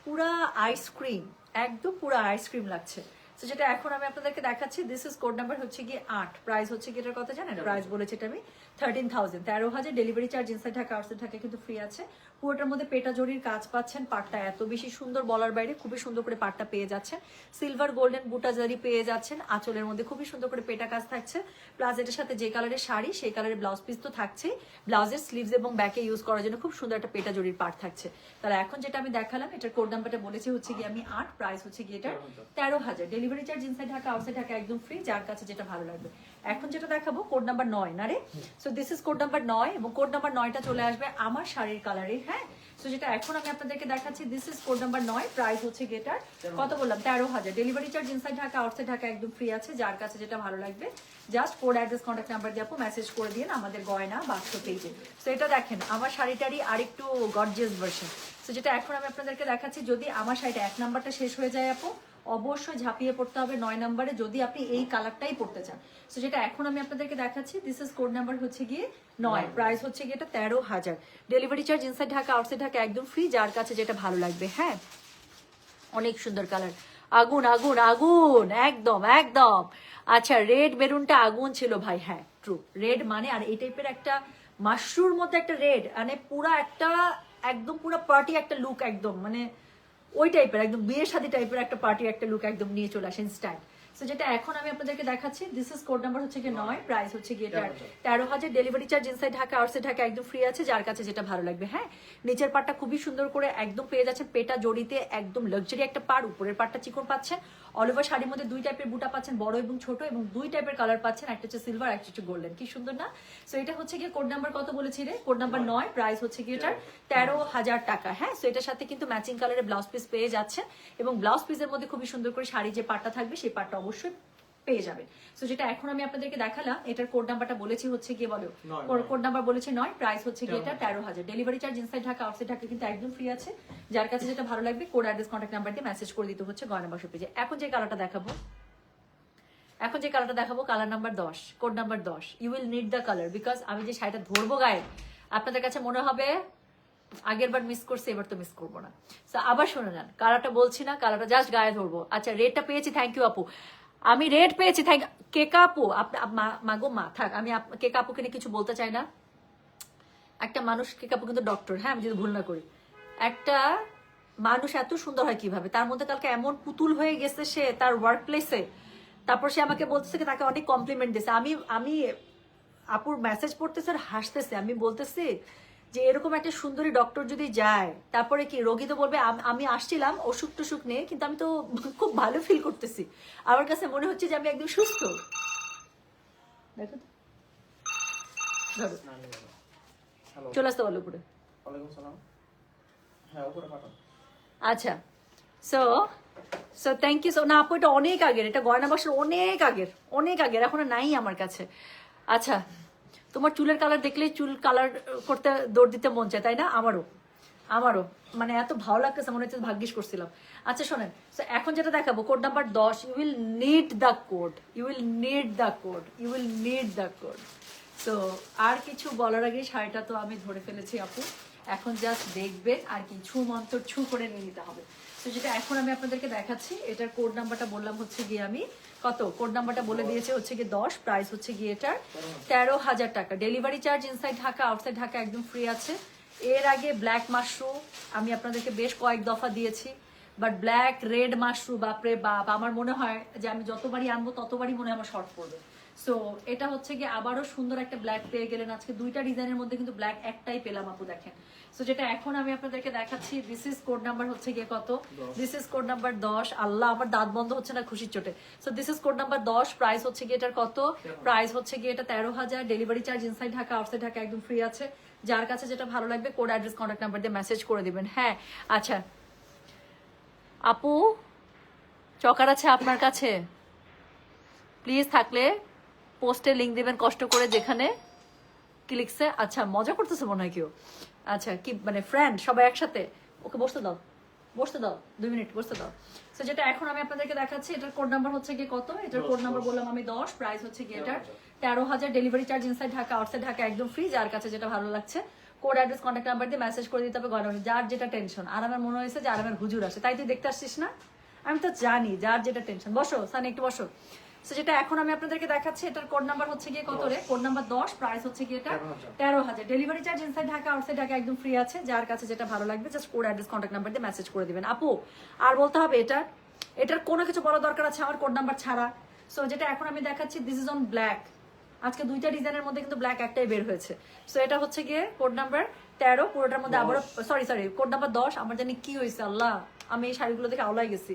পুরা আইসক্রিম, একদম পুরা আইসক্রিম লাগছে। তো যেটা এখন আমি আপনাদেরকে দেখাচ্ছি, দিস ইজ কোড নাম্বার হচ্ছে গিয়ে 8, প্রাইস হচ্ছে কি এটার কথা জানেন, প্রাইস বলেছি এটা আমি 13,000, 13,000, delivery charge inside Dhaka outside Dhaka কিন্তু ফ্রি আছে। পুরোটার মধ্যে পেটা জরির কাজ পাচ্ছেন, পাটটা এত বেশি সুন্দর বলার বাইরে, খুবই সুন্দর করে পাটটা পেয়ে যাচ্ছেন, সিলভার গোল্ডেন বুটা জারি পেয়ে যাচ্ছেন, আঁচলের মধ্যে খুবই সুন্দর করে পেটা কাজ থাকছে, প্লাস এটার সাথে যে কালারের শাড়ি সেই কালারের ব্লাউজ পিস তো থাকছেই, ব্লাউজের স্লিভস এবং ব্যাকে ইউজ করার জন্য খুব সুন্দর একটা পেটা জরির পাট থাকছে। তাহলে এখন যেটা আমি দেখালাম, এটার কোড নাম্বারটা বলেছি হচ্ছে গিয়ে আমি 8, প্রাইস হচ্ছে গিয়ে এটা 13,000, delivery charge inside Dhaka outside Dhaka একদম ফ্রি, যার কাছে যেটা ভালো লাগবে। এখন যেটা দেখাবো কোড নাম্বার 9 না রে, so this is code number 9, এবং কোড নাম্বার 9টা চলে আসবে আমার শাড়ির কালারে। হ্যাঁ, সো যেটা এখন আমি আপনাদেরকে দেখাচ্ছি, this is code number 9, price হচ্ছে গেটার কত বললাম 13,000, delivery charge inside Dhaka outside Dhaka একদম ফ্রি আছে, যার কাছে যেটা ভালো লাগবে just code address contact number দিয়ে আপু মেসেজ করে দিন আমাদের গয়না বাক্স পেজে। সো এটা দেখেন আমার শাড়িটারই আরেকটু গর্জিয়াস ভার্সন। সো যেটা এখন আমি আপনাদেরকে দেখাচ্ছি, যদি আমার শাড়িটা 1 নাম্বারটা শেষ হয়ে যায় আপু, অবশ্যই ঝাঁপিয়ে পড়তে হবে 9 নাম্বারে, যদি আপনি এই কালারটাই পড়তে চান। সো যেটা এখন আমি আপনাদেরকে দেখাচ্ছি, দিস ইজ কোড নাম্বার হচ্ছে গিয়ে 9, প্রাইস হচ্ছে গিয়ে এটা 13,000, delivery charge inside Dhaka outside Dhaka একদম ফ্রি, যার কাছে যেটা ভালো লাগবে। হ্যাঁ, অনেক সুন্দর কালার, আগুন আগুন আগুন, একদম একদম। আচ্ছা, রেড মেরুনটা আগুন ছিল ভাই, হ্যাঁ ট্রু, রেড মানে আর এই টাইপের একটা মাশরুর মধ্যে একটা রেড, মানে পুরা একটা একদম পুরো পার্টি একটা লুক, একদম মানে ওই টাইপের একদম বিয়ে শাদী টাইপের একটা পার্টি একটা লুক একদম নিয়ে চলে আসেন স্টাইল। সো যেটা এখন আমি আপনাদেরকে দেখাচ্ছি, দিস ইজ কোড নাম্বার হচ্ছে গিয়ে 9, প্রাইস হচ্ছে গিয়ে 13,000, delivery charge inside Dhaka outside Dhaka একদম ফ্রি আছে, যার কাছে যেটা ভালো লাগবে। হ্যাঁ, নিচের পাটটা খুবই সুন্দর করে একদম পেয়ে যাচ্ছে পেটা জড়িতে, একদম লাক্সারি একটা পাড়, উপরের পাটটা চিকন পাচ্ছেন, অল ওভার শাড়ির মধ্যে 2 টাইপের বুটা পাচ্ছেন, বড় এবং ছোট, এবং 2 টাইপের কালার পাচ্ছেন, একটা হচ্ছে সিলভার, একটা হচ্ছে গোল্ডেন, কি সুন্দর না। সো এটা হচ্ছে গিয়ে কোড নাম্বার কত বলেছি রে, কোড নাম্বার 9, প্রাইস হচ্ছে গিয়ে এটার 13,000 টাকা। হ্যাঁ, সো এটার সাথে কিন্তু ম্যাচিং কালারের ব্লাউজ পিস পেয়ে যাচ্ছেন, এবং ব্লাউজ পিসের মধ্যে খুবই সুন্দর করে শাড়ি যে পাটটা থাকবে সেই পাটটা অবশ্যই পেয়ে যাবেন। সো যেটা এখন আমি আপনাদেরকে দেখালাম, এটার কোড নাম্বারটা বলেছি হচ্ছে গিয়ে বলো, কোড নাম্বার বলেছে 9, প্রাইস হচ্ছে গিয়ে এটা 13,000, delivery charge inside Dhaka outside Dhaka কিন্তু একদম ফ্রি আছে, যার কাছে যেটা ভালো লাগবে কোড অ্যাড্রেস কন্ট্যাক্ট নাম্বার দিয়ে মেসেজ করে দিতে হচ্ছে গয়না বাক্স পেজে। এখন যে কালারটা দেখাবো colour number 10, code number 10, you will need the colour, because আমি যে শাড়িটা ধরবো গায়ে আপনাদের কাছে মনে হবে আগের বার মিস করছে, এবার তো মিস করবো না। সো আবার শুনে নেন, কালারটা বলছি না, কালারটা জাস্ট গায়ে ধরবো। আচ্ছা, রেডটা পেয়েছি, থ্যাংক ইউ আপু, আমি রেড পেয়েছি, থ্যাংক কেকা আপু, মাগো মা থাক, আমি কেকা আপুকে নিয়ে কিছু বলতে চাই না। একটা মানুষ, কেকা আপু কিন্তু ডক্টর, হ্যাঁ আমি যদি ভুল না করি, একটা মানুষ এত সুন্দর হয় কিভাবে, তার মধ্যে কালকে এমন পুতুল হয়ে গেছে সে তার ওয়ার্ক প্লেসে, তারপর সে আমাকে বলতেছে তাকে অনেক কমপ্লিমেন্ট দিচ্ছে। আমি আপুর মেসেজ পড়তেছে আর হাসতেছে, আমি বলতেছি যে এরকম একটা সুন্দরী ডক্টর যদি যায়, তারপরে কি রোগী তো বলবে আমি আসছিলাম অসুখ টসুখ নিয়ে, কিন্তু আমি তো খুব ভালো ফিল করতেছি, আমার কাছে মনে হচ্ছে যে আমি একদম সুস্থ। দেখো তো ধরো হ্যালো, চলে আসতে বলো উপরে। ওয়ালাইকুম সালাম। হ্যাঁ, উপরে পাঠান। আচ্ছা, so so thank you. So না আপু, এটা অনেক আগের, এটা গয়না বাক্সের অনেক আগের, এখন আর নাই আমার কাছে। আচ্ছা, তোমার চুলের কালার দেখলেই চুল কালার করতে দৌড় দিতে মন চায়, তাই না? আমারও মানে এত ভালো লাগতেছে, মনে হচ্ছে ভাগ্যিস করছিলাম। আচ্ছা শোনেন, তো এখন যেটা দেখাবো code number 10, you will need the code, so আর কিছু বলার আগে শাড়িটা তো আমি ধরে ফেলেছি আপু, এখন জাস্ট দেখবেন আর কি ছু মন্তর ছু করে নিয়ে নিতে হবে। তো যেটা এখন আমি আপনাদেরকে দেখাচ্ছি, এটার কোড নাম্বারটা বললাম হচ্ছে গিয়ে আমি কত, কোড নাম্বারটা বলে দিয়েছে হচ্ছে গিয়ে 10, প্রাইস হচ্ছে গিয়ে এটার 13,000 টাকা। Delivery charge inside Dhaka, outside Dhaka একদম ফ্রি আছে। এর আগে ব্ল্যাক মাশরুম আমি আপনাদেরকে বেশ কয়েক দফা দিয়েছি, বাট ব্ল্যাক রেড মাশরুম বাপরে বাপ, আমার মনে হয় যে আমি যতবারই আনবো ততবারই মনে হয় আমার শর্ট পড়বে। সো এটা হচ্ছে গিয়ে আবারও সুন্দর একটা ব্ল্যাক পেয়ে গেলেন আজকে, দুইটা ডিজাইনের মধ্যে কিন্তু ব্ল্যাক একটাই পেলাম আপু, দেখেন। সো যেটা এখন আমি আপনাদেরকে দেখাচ্ছি, দিস ইজ কোড নাম্বার হচ্ছে গিয়ে কত, দিস ইজ কোড নাম্বার 10। আল্লাহ, আমার দাঁত বন্ধ হচ্ছে না খুশির চোটে। So this is code number 10, price হচ্ছে গিয়ে এটার কত, প্রাইস হচ্ছে গিয়ে এটা 13,000। Delivery charge inside Dhaka, outside Dhaka একদম ফ্রি আছে। যার কাছে যেটা ভালো লাগবে কোড, অ্যাড্রেস, কন্ট্যাক্ট নাম্বার দিয়ে মেসেজ করে দিবেন। হ্যাঁ আচ্ছা আপু, চকার আছে আপনার কাছে? প্লিজ থাকলে পোস্টে লিঙ্ক দিবেন কষ্ট করে, যেখানে কি লিখছে। আচ্ছা মজা করতেছে মনে হয় কেউ। আচ্ছা কি মানে ফ্রেন্ড সবাই একসাথে, ওকে বসতে দাও 2 মিনিট বসতে দাও। তো যেটা এখন আমি আপনাদেরকে দেখাচ্ছি, এটার কোড নাম্বার হচ্ছে গিয়ে কত, এটার কোড নাম্বার বললাম আমি 10, প্রাইস হচ্ছে গিয়ে এটার 13,000। Delivery charge inside Dhaka, outside Dhaka একদম ফ্রি। যার কাছে যেটা ভালো লাগছে কোড, অ্যাড্রেস, কন্ট্যাক্ট নাম্বার দিয়ে মেসেজ করে দিতে হবে। গয়না, যার যেটা টেনশন। আর আমার মনে হয়েছে যে আর আমার হুজুর আসে, তাই তুই দেখতে আসছিস না? আমি তো জানি যার যেটা টেনশন। বসো সানি, একটু বসো। তো যেটা এখন আমি আপনাদেরকে দেখাচ্ছি, এটার কোড নাম্বার হচ্ছে গিয়ে কত রে, কোড নাম্বার 10, প্রাইস হচ্ছে গিয়ে এটা 13,000। Delivery charge inside Dhaka, outside Dhaka একদম ফ্রি আছে। যার কাছে যেটা ভালো লাগবে just code, address, contact number দিয়ে মেসেজ করে দিবেন। আপু আর বলতে হবে এটার কোনো কিছু বলা দরকার আছে আমার কোড নাম্বার ছাড়া? সো যেটা এখন আমি দেখাচ্ছি, দিস ইজ অন ব্ল্যাক। আজকে দুইটা ডিজাইনের মধ্যে কিন্তু ব্ল্যাক একটাই বের হয়েছে। সো এটা হচ্ছে গিয়ে কোড নাম্বার 13, পুরোটার মধ্যে আবারও সরি কোড নাম্বার 10। আমার জানি কি হয়েছে আল্লাহ, আমি এই শাড়িগুলো দেখে আওলাই গেছি।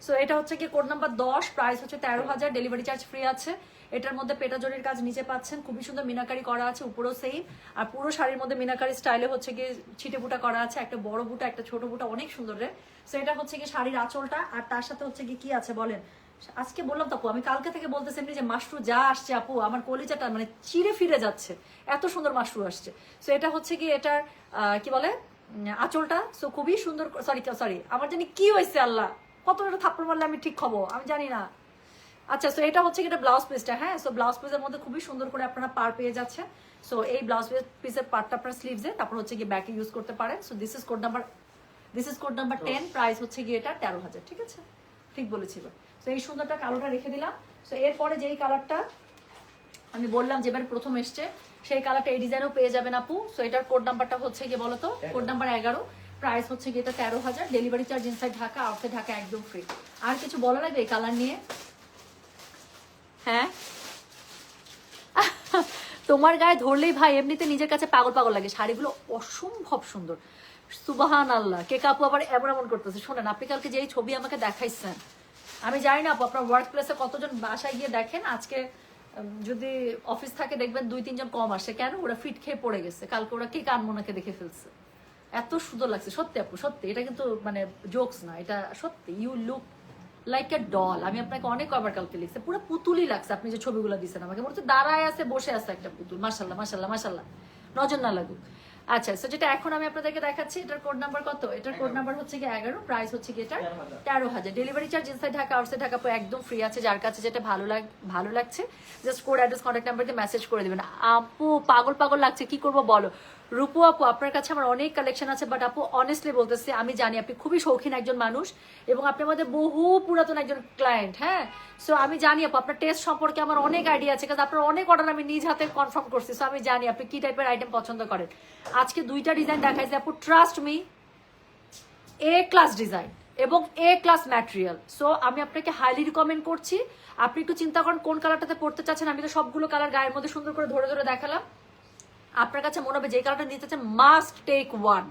সো এটা হচ্ছে গিয়ে কোড নাম্বার 10, প্রাইস হচ্ছে 13,000। ডেলিভারি চার্জ ফ্রি আছে। এটার মধ্যে পেটা জরির কাজ নিচে পাচ্ছেন, খুবই সুন্দর মিনাকারি করা আছে, উপরেও সেম। আর পুরো শাড়ির মধ্যে মিনাকারি স্টাইলে হচ্ছে গিয়ে ছিটে বুটা করা আছে, একটা বড় বুটা একটা ছোট বুটা, অনেক সুন্দর রে। সো এটা হচ্ছে গিয়ে শাড়ির আঁচলটা, আর তার সাথে হচ্ছে গিয়ে কি আছে বলেন। আজকে বললাম তো আপু, আমি কালকে থেকে বলতেছি এমনি যে মাশরু যা আসছে আপু, আমার কলিজাটা মানে চিরে ফিরে যাচ্ছে, এত সুন্দর মাশরু আসছে। সো এটা হচ্ছে কি এটার কি বলে আঁচলটা, সো খুবই সুন্দর। সরি আমার জানি কি হয়েছে আল্লাহ, কত থাপ্পড় মারলে আমি ঠিক হবো আমি জানি না। আচ্ছা, সো এটা হচ্ছে কি এটা ব্লাউজ পিসটা। হ্যাঁ, সো ব্লাউজ পিসের মধ্যে খুবই সুন্দর করে আপনারা পার পেয়ে যাচ্ছেন। সো এই ব্লাউজ পিসের পার্টটা আপনার স্লিভসে, তারপর হচ্ছে গিয়ে ব্যাকে ইউজ করতে পারেন। So this is code number 10, price হচ্ছে গিয়ে এটা 13,000। ঠিক আছে, ঠিক বলেছি। তো এই সুন্দরটা কালোটা রেখে দিলাম। তো এরপরে যেই কালারটা আমি বললাম যে এবার প্রথম এসছে, সেই কালারটা এই ডিজাইনও পেয়ে যাবেন আপু। সো এটার কোড নাম্বারটা হচ্ছে গিয়ে বলতো, কোড নাম্বার 11, প্রাইস হচ্ছে গিয়ে এটা 13,000। Delivery charge inside Dhaka, outside Dhaka একদম ফ্রি। আর কিছু বলা লাগবে এই কালার নিয়ে? হ্যাঁ তোমার গায়ে ধরলেই ভাই এমনিতে নিজের কাছে পাগল লাগে, শাড়িগুলো অসম্ভব সুন্দর। সুবাহান আল্লাহ, কে কাপু আবার এমন করতেছে। শোনেন, আপনি কালকে যেই ছবি আমাকে দেখাইছেন, আমি জানি না আপু আপনার ওয়ার্ক প্লেসে কতজন বাসায় গিয়ে দেখেন, আজকে যদি অফিস থাকে দেখবেন 2-3 জন কম আসে। কেন? ওরা ফিট খেয়ে পড়ে গেছে, কালকে ওরা কে কান মোনাকে দেখে ফেলছে। এত সুন্দর লাগছে সত্যি আপু, সত্যি। এটা কিন্তু মানে জোকস না, এটা সত্যি। You look like a doll. আমি আপনাকে অনেক কবার কালকে লিখছি, পুরো পুতুলই লাগছে আপনি যে ছবিগুলো দিচ্ছেন আমাকে। মনে হচ্ছে দাঁড়ায় আছে, বসে আছে একটা পুতুল। মাশাল্লাহ মাশাল্লাহ মাশাল্লাহ, নজর না লাগুক। আচ্ছা, সো যেটা এখন আমি আপনাদেরকে দেখাচ্ছি, এটার কোড নাম্বার কত, এটার কোড নাম্বার হচ্ছে কি 11, প্রাইস হচ্ছে কি এটা 13,000। Delivery charge inside Dhaka, outside Dhaka একদম ফ্রি আছে। যার কাছে যেটা ভালো লাগছে just code, address, contact number দিয়ে মেসেজ করে দিবেন। আপু পাগল লাগছে, কি করবো বলো। রূপু আপু, আপনার কাছে আমার অনেক কালেকশন আছে, বাট আপু অনেস্টলি বলতেছি, আমি জানি আপনি খুবই শৌখিন একজন মানুষ এবং আপনি আমাদের বহু পুরাতন একজন ক্লায়েন্ট। হ্যাঁ, সো আমি জানি আপু আপনার টেস্ট সম্পর্কে আমার অনেক আইডিয়া আছে, কারণ আপনার অনেক অর্ডার আমি নিজ হাতে কনফার্ম করছি। সো আমি জানি আপনি কি টাইপের আইটেম পছন্দ করেন। আজকে দুইটা ডিজাইন দেখাইছে আপু, ট্রাস্ট মি, এ ক্লাস ডিজাইন এবং এ ক্লাস ম্যাটেরিয়াল। সো আমি আপনাকে হাইলি রিকমেন্ড করছি, আপনি একটু চিন্তা করেন কোন কালারটাতে পড়তে চাচ্ছেন। আমি তো সবগুলো কালার গায়ের মধ্যে সুন্দর করে ধরে দেখালাম। আপনার কাছে মনে হবে যে কালারটা নিতে চাচ্ছেন, মাস্ট টেক ওয়ান।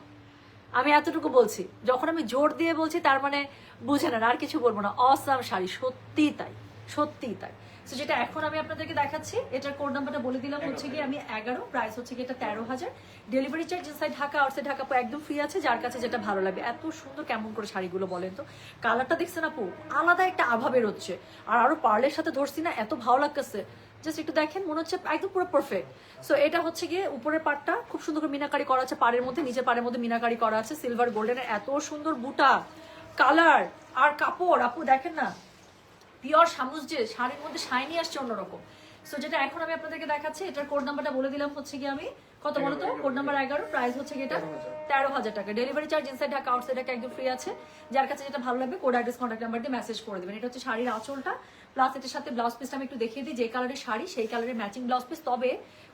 আমি এতটুকু বলছি, যখন আমি জোর দিয়ে বলছি তার মানে বুঝে নেন, আর কিছু বলবো না। অসাম শাড়ি, সত্যিই তাই। সো যেটা এখন আমি আপনাদেরকে দেখাচ্ছি, এটার কোড নাম্বারটা বলে দিলাম হচ্ছে কি আমি 11, প্রাইস হচ্ছে কি এটা 13,000। Delivery charge inside Dhaka outside Dhaka আপু একদম ফ্রি আছে, যার কাছে যেটা ভালো লাগবে। এত সুন্দর কেমন করে শাড়িগুলো বলেন তো, কালারটা দেখছেন আপু, আলাদা একটা আভা বেরোচ্ছে। আর আরো পার্লের সাথে ধরছি না, এত ভালো লাগতেছে। জাস্ট একটু দেখেন, মনে হচ্ছে একদম পুরো পারফেক্ট। সো এটা হচ্ছে গিয়ে উপরের পাটটা খুব সুন্দর করে মিনাকারি করা আছে, পাড়ের মধ্যে নিচের পাড়ের মধ্যে মিনাকারি করা আছে সিলভার গোল্ডেনের। এত সুন্দর বুটা, কালার আর কাপড় আপু দেখেন না, পিওর সামুজ, যে শাড়ির মধ্যে শাইনি আসছে অন্যরকম। সো যেটা এখন আমি আপনাদেরকে দেখাচ্ছি, এটার কোড নাম্বারটা বলে দিলাম হচ্ছে কি আমি কত বলতো, কোড নাম্বার 11, প্রাইস হচ্ছে কি এটা 13,000 টাকা। Delivery charge inside Dhaka outside Dhaka একদম ফ্রি আছে, যার কাছে যেটা ভালো লাগবে কোড অ্যাড্রেস কন্ট্যাক্ট নাম্বার দিয়ে মেসেজ করে দেবেন। এটা হচ্ছে শাড়ির আঁচলটা, প্লাস এটার সাথে ব্লাউজ পিসটা আমি একটু দেখিয়ে দিই, যে কালারের শাড়ি সেই কালারের ম্যাচিং ব্লাউজ পিস। তবে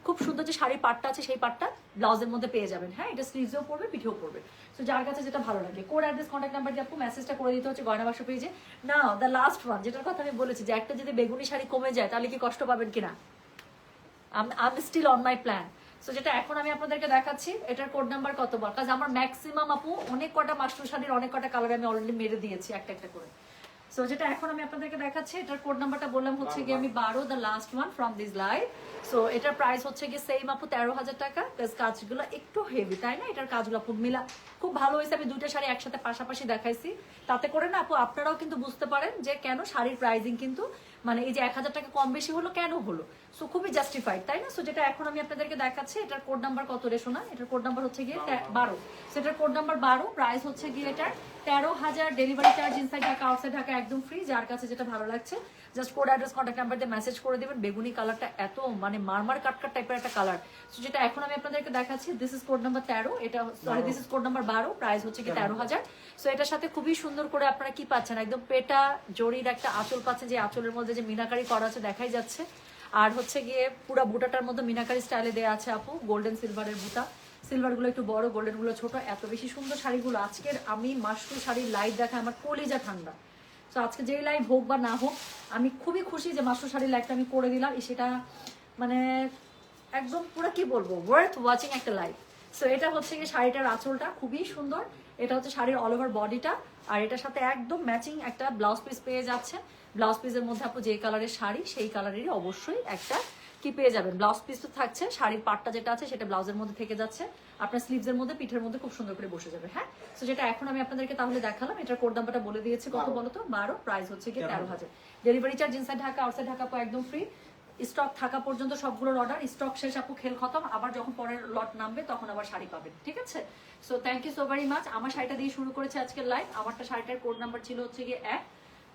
খুব সুন্দর যে শাড়ির পাটটা আছে সেই পাটটা ব্লাউজের মধ্যে পেয়ে যাবেন। হ্যাঁ, এটা স্লিভসেও পড়বে, পিঠেও পড়বে। তো যার কাছে যেটা ভালো লাগে কোড অ্যাড্রেস কন্ট্যাক্ট নাম্বার দিয়ে আপু মেসেজটা করে দিতে হচ্ছে গয়না বাক্স পেজে। নাও দ্য লাস্ট ওয়ান, যেটার কথা আমি বলেছি যে একটা যদি বেগুনি শাড়ি কমে যায় তাহলে কি কষ্ট পাবেন কিনা, I am still on my plan. So যেটা এখন আমি আপনাদেরকে দেখাচ্ছি, এটার কোড নাম্বার কত বল, কাজ আমার ম্যাক্সিমাম আপু অনেক কটা মাস্টার শাড়ির অনেক কটা কালার আমি অলরেডি মেরে দিয়েছি একটা একটা করে। সো যেটা এখন আমি আপনাদেরকে দেখাচ্ছি, এটার কোড নাম্বারটা বললাম হচ্ছে কি আমি 12, the last one from this live. So এটার প্রাইস হচ্ছে কি সেম আপু 13,000 টাকা, প্লাস কাজগুলো একটু হেভি, তাই না? এটার কাজগুলো খুব মিলা খুব ভালো হয়েছে। আমি দুইটা শাড়ি একসাথে পাশাপাশি দেখাইছি, তাতে করে না আপু আপনারাও কিন্তু বুঝতে পারেন যে কেন শাড়ির প্রাইসিং কিন্তু মানে এই যে 1,000 টাকা কম বেশি হলো কেন হলো। সো খুবই জাস্টিফাইড, তাই না? সো যেটা এখন আমি আপনাদেরকে দেখাচ্ছি, এটার কোড নাম্বার কত রে শোনা, এটার কোড নাম্বার হচ্ছে গিয়ে 12। সো এটার কোড নাম্বার 12, প্রাইস হচ্ছে গিয়ে এটার 13,000। Delivery charge inside Dhaka outside Dhaka একদম ফ্রি, যার কাছে যেটা ভালো লাগছে just code address contact number দিয়ে মেসেজ করে দেবেন। বেগুনি কালারটা এত মানে মারমার কাটকাট টাইপের একটা কালার। সো যেটা এখন আমি আপনাদেরকে দেখাচ্ছি, দিস ইজ কোড নাম্বার 13, এটা sorry this is code number 12, price হচ্ছে কি 13,000। সো এটার সাথে খুবই সুন্দর করে আপনারা কি পাচ্ছেন, একদম পেটা জরির একটা আঁচল পাচ্ছেন, যে আঁচলের মধ্যে যে মিনাকারি করা আছে দেখাই যাচ্ছে। আর হচ্ছে গিয়ে পুরো বুটাটার মধ্যে মিনাকারি স্টাইলে দেওয়া আছে আপু, গোল্ডেন সিলভারের বুটা, সিলভার গুলো একটু বড়, গোল্ডেন গুলো ছোট। এত বেশি সুন্দর শাড়িগুলো আজকের আমি মাশরুম শাড়ির লাইভ দেখা আমার কলিজা ঠান্ডা। তো আজকে যেই লাইভ হোক বা না হোক, আমি খুবই খুশি যে মাশরুম শাড়ির লাইভটা আমি করে দিলাম। সেটা মানে একদম পুরো কি বলবো, ওয়ার্থ ওয়াচিং একটা লাইভ। সো এটা হচ্ছে কি শাড়িটার আঁচলটা খুবই সুন্দর, এটা হচ্ছে শাড়ির অল ওভার বডিটা, আর এটার সাথে একদম ম্যাচিং একটা ব্লাউজ পিস পেয়ে যাচ্ছে। ব্লাউজ পিসের মধ্যে আপু যে কালারের শাড়ি সেই কালারেরই অবশ্যই একটা কি পেয়ে যাবেন, ব্লাউজ পিস তো থাকছে, শাড়ির পাটটা যেটা আছে সেটা ব্লাউজের মধ্যে থেকে যাচ্ছে, আপনার স্লিভসের মধ্যে পিঠের মধ্যে খুব সুন্দর করে বসে যাবে। হ্যাঁ, তো যেটা এখন আমি আপনাদেরকে তাহলে দেখালাম, এটার কোড নাম্বারটা বলে দিয়েছি কত বলো তো, 12, প্রাইস হচ্ছে কি 13,000। Delivery charge inside Dhaka outside Dhaka আপু একদম ফ্রি। স্টক থাকা পর্যন্ত সবগুলোর অর্ডার, স্টক শেষ আপু খেল খতম, আবার যখন পরের লট নামবে তখন আবার শাড়ি পাবেন, ঠিক আছে? So thank you so very much. আমার শাড়িটা দিয়ে শুরু করেছে আজকের লাইভ। আমারটা শাড়িটার কোড নাম্বার ছিল হচ্ছে গিয়ে 1।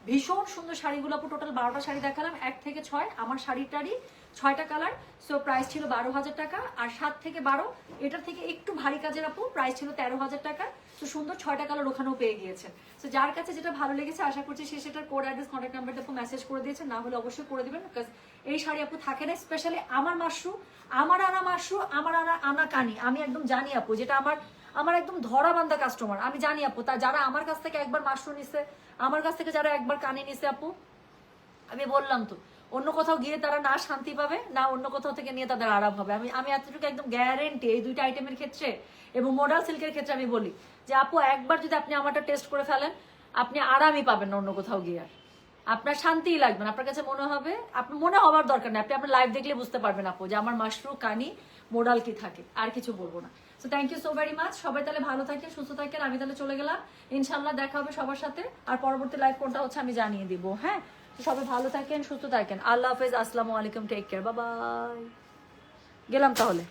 ভীষণ সুন্দর শাড়িগুলো আপু, টোটাল 12টা শাড়ি দেখালাম, 1 থেকে 6। আমার শাড়িটারই 6টা কালার। সো প্রাইস ছিল 12,000 টাকা, আর 7 থেকে 12 এটার থেকে একটু ভারী কাজের আপু, প্রাইস ছিল 13,000 টাকা। তো সুন্দর 6টা কালার ওখানেও পেয়ে গিয়েছেন। তো যার কাছে যেটা ভালো লেগেছে আশা করছি সে সেটার কোড অ্যাড্রেস কন্ট্যাক্ট নাম্বারটা আপু মেসেজ করে দিয়েছেন, না হলে অবশ্যই করে দিবেন, বিকজ এই শাড়ি আপু থাকে না। স্পেশালি আমার মাশরু, আমার আনা মাশরু, আমার আনা কানি, আমি একদম জানি আপু, যেটা আমার একদম ধরা বান্ধা কাস্টমার, আমি জানি আপু। তা যারা আমার কাছ থেকে একবার মাশরু নিছে, আমার কাছ থেকে যারা একবার কানি নিছে আপু, আমি বললাম তো অন্য কোথাও গিয়ে তারা না শান্তি পাবে, না অন্য কোথাও থেকে নিয়ে তাদের আরাম হবে। আমি এতটুকু একদম গ্যারেন্টি এই দুইটা আইটেমের ক্ষেত্রে এবং মডাল সিল্কের ক্ষেত্রে আমি বলি যে আপু একবার যদি আপনি আমারটা টেস্ট করে ফেলেন, আপনি আরামই পাবেন না অন্য কোথাও গিয়ে, আর আপনার শান্তিই লাগবে না। আপনার কাছে মনে হবে, আপনার মনে হওয়ার দরকার নেই, আপনি আপনার লাইভ দেখলে বুঝতে পারবেন আপু যে আমার মাশরু কানি মোডাল কি থাকে, আর কিছু বলবো না। So thank you so very much. সবাই তাহলে ভালো থাকেন, সুস্থ থাকেন। আমি তাহলে চলে গেলাম, ইনশাল্লাহ দেখা হবে সবার সাথে। আর পরবর্তী লাইভ কোনটা হচ্ছে আমি জানিয়ে দিব। হ্যাঁ, তো সবাই ভালো থাকেন, সুস্থ থাকেন। আল্লাহ হাফেজ, আসসালামু আলাইকুম, টেক কেয়ার, বাই বাই। গেলাম তাহলে।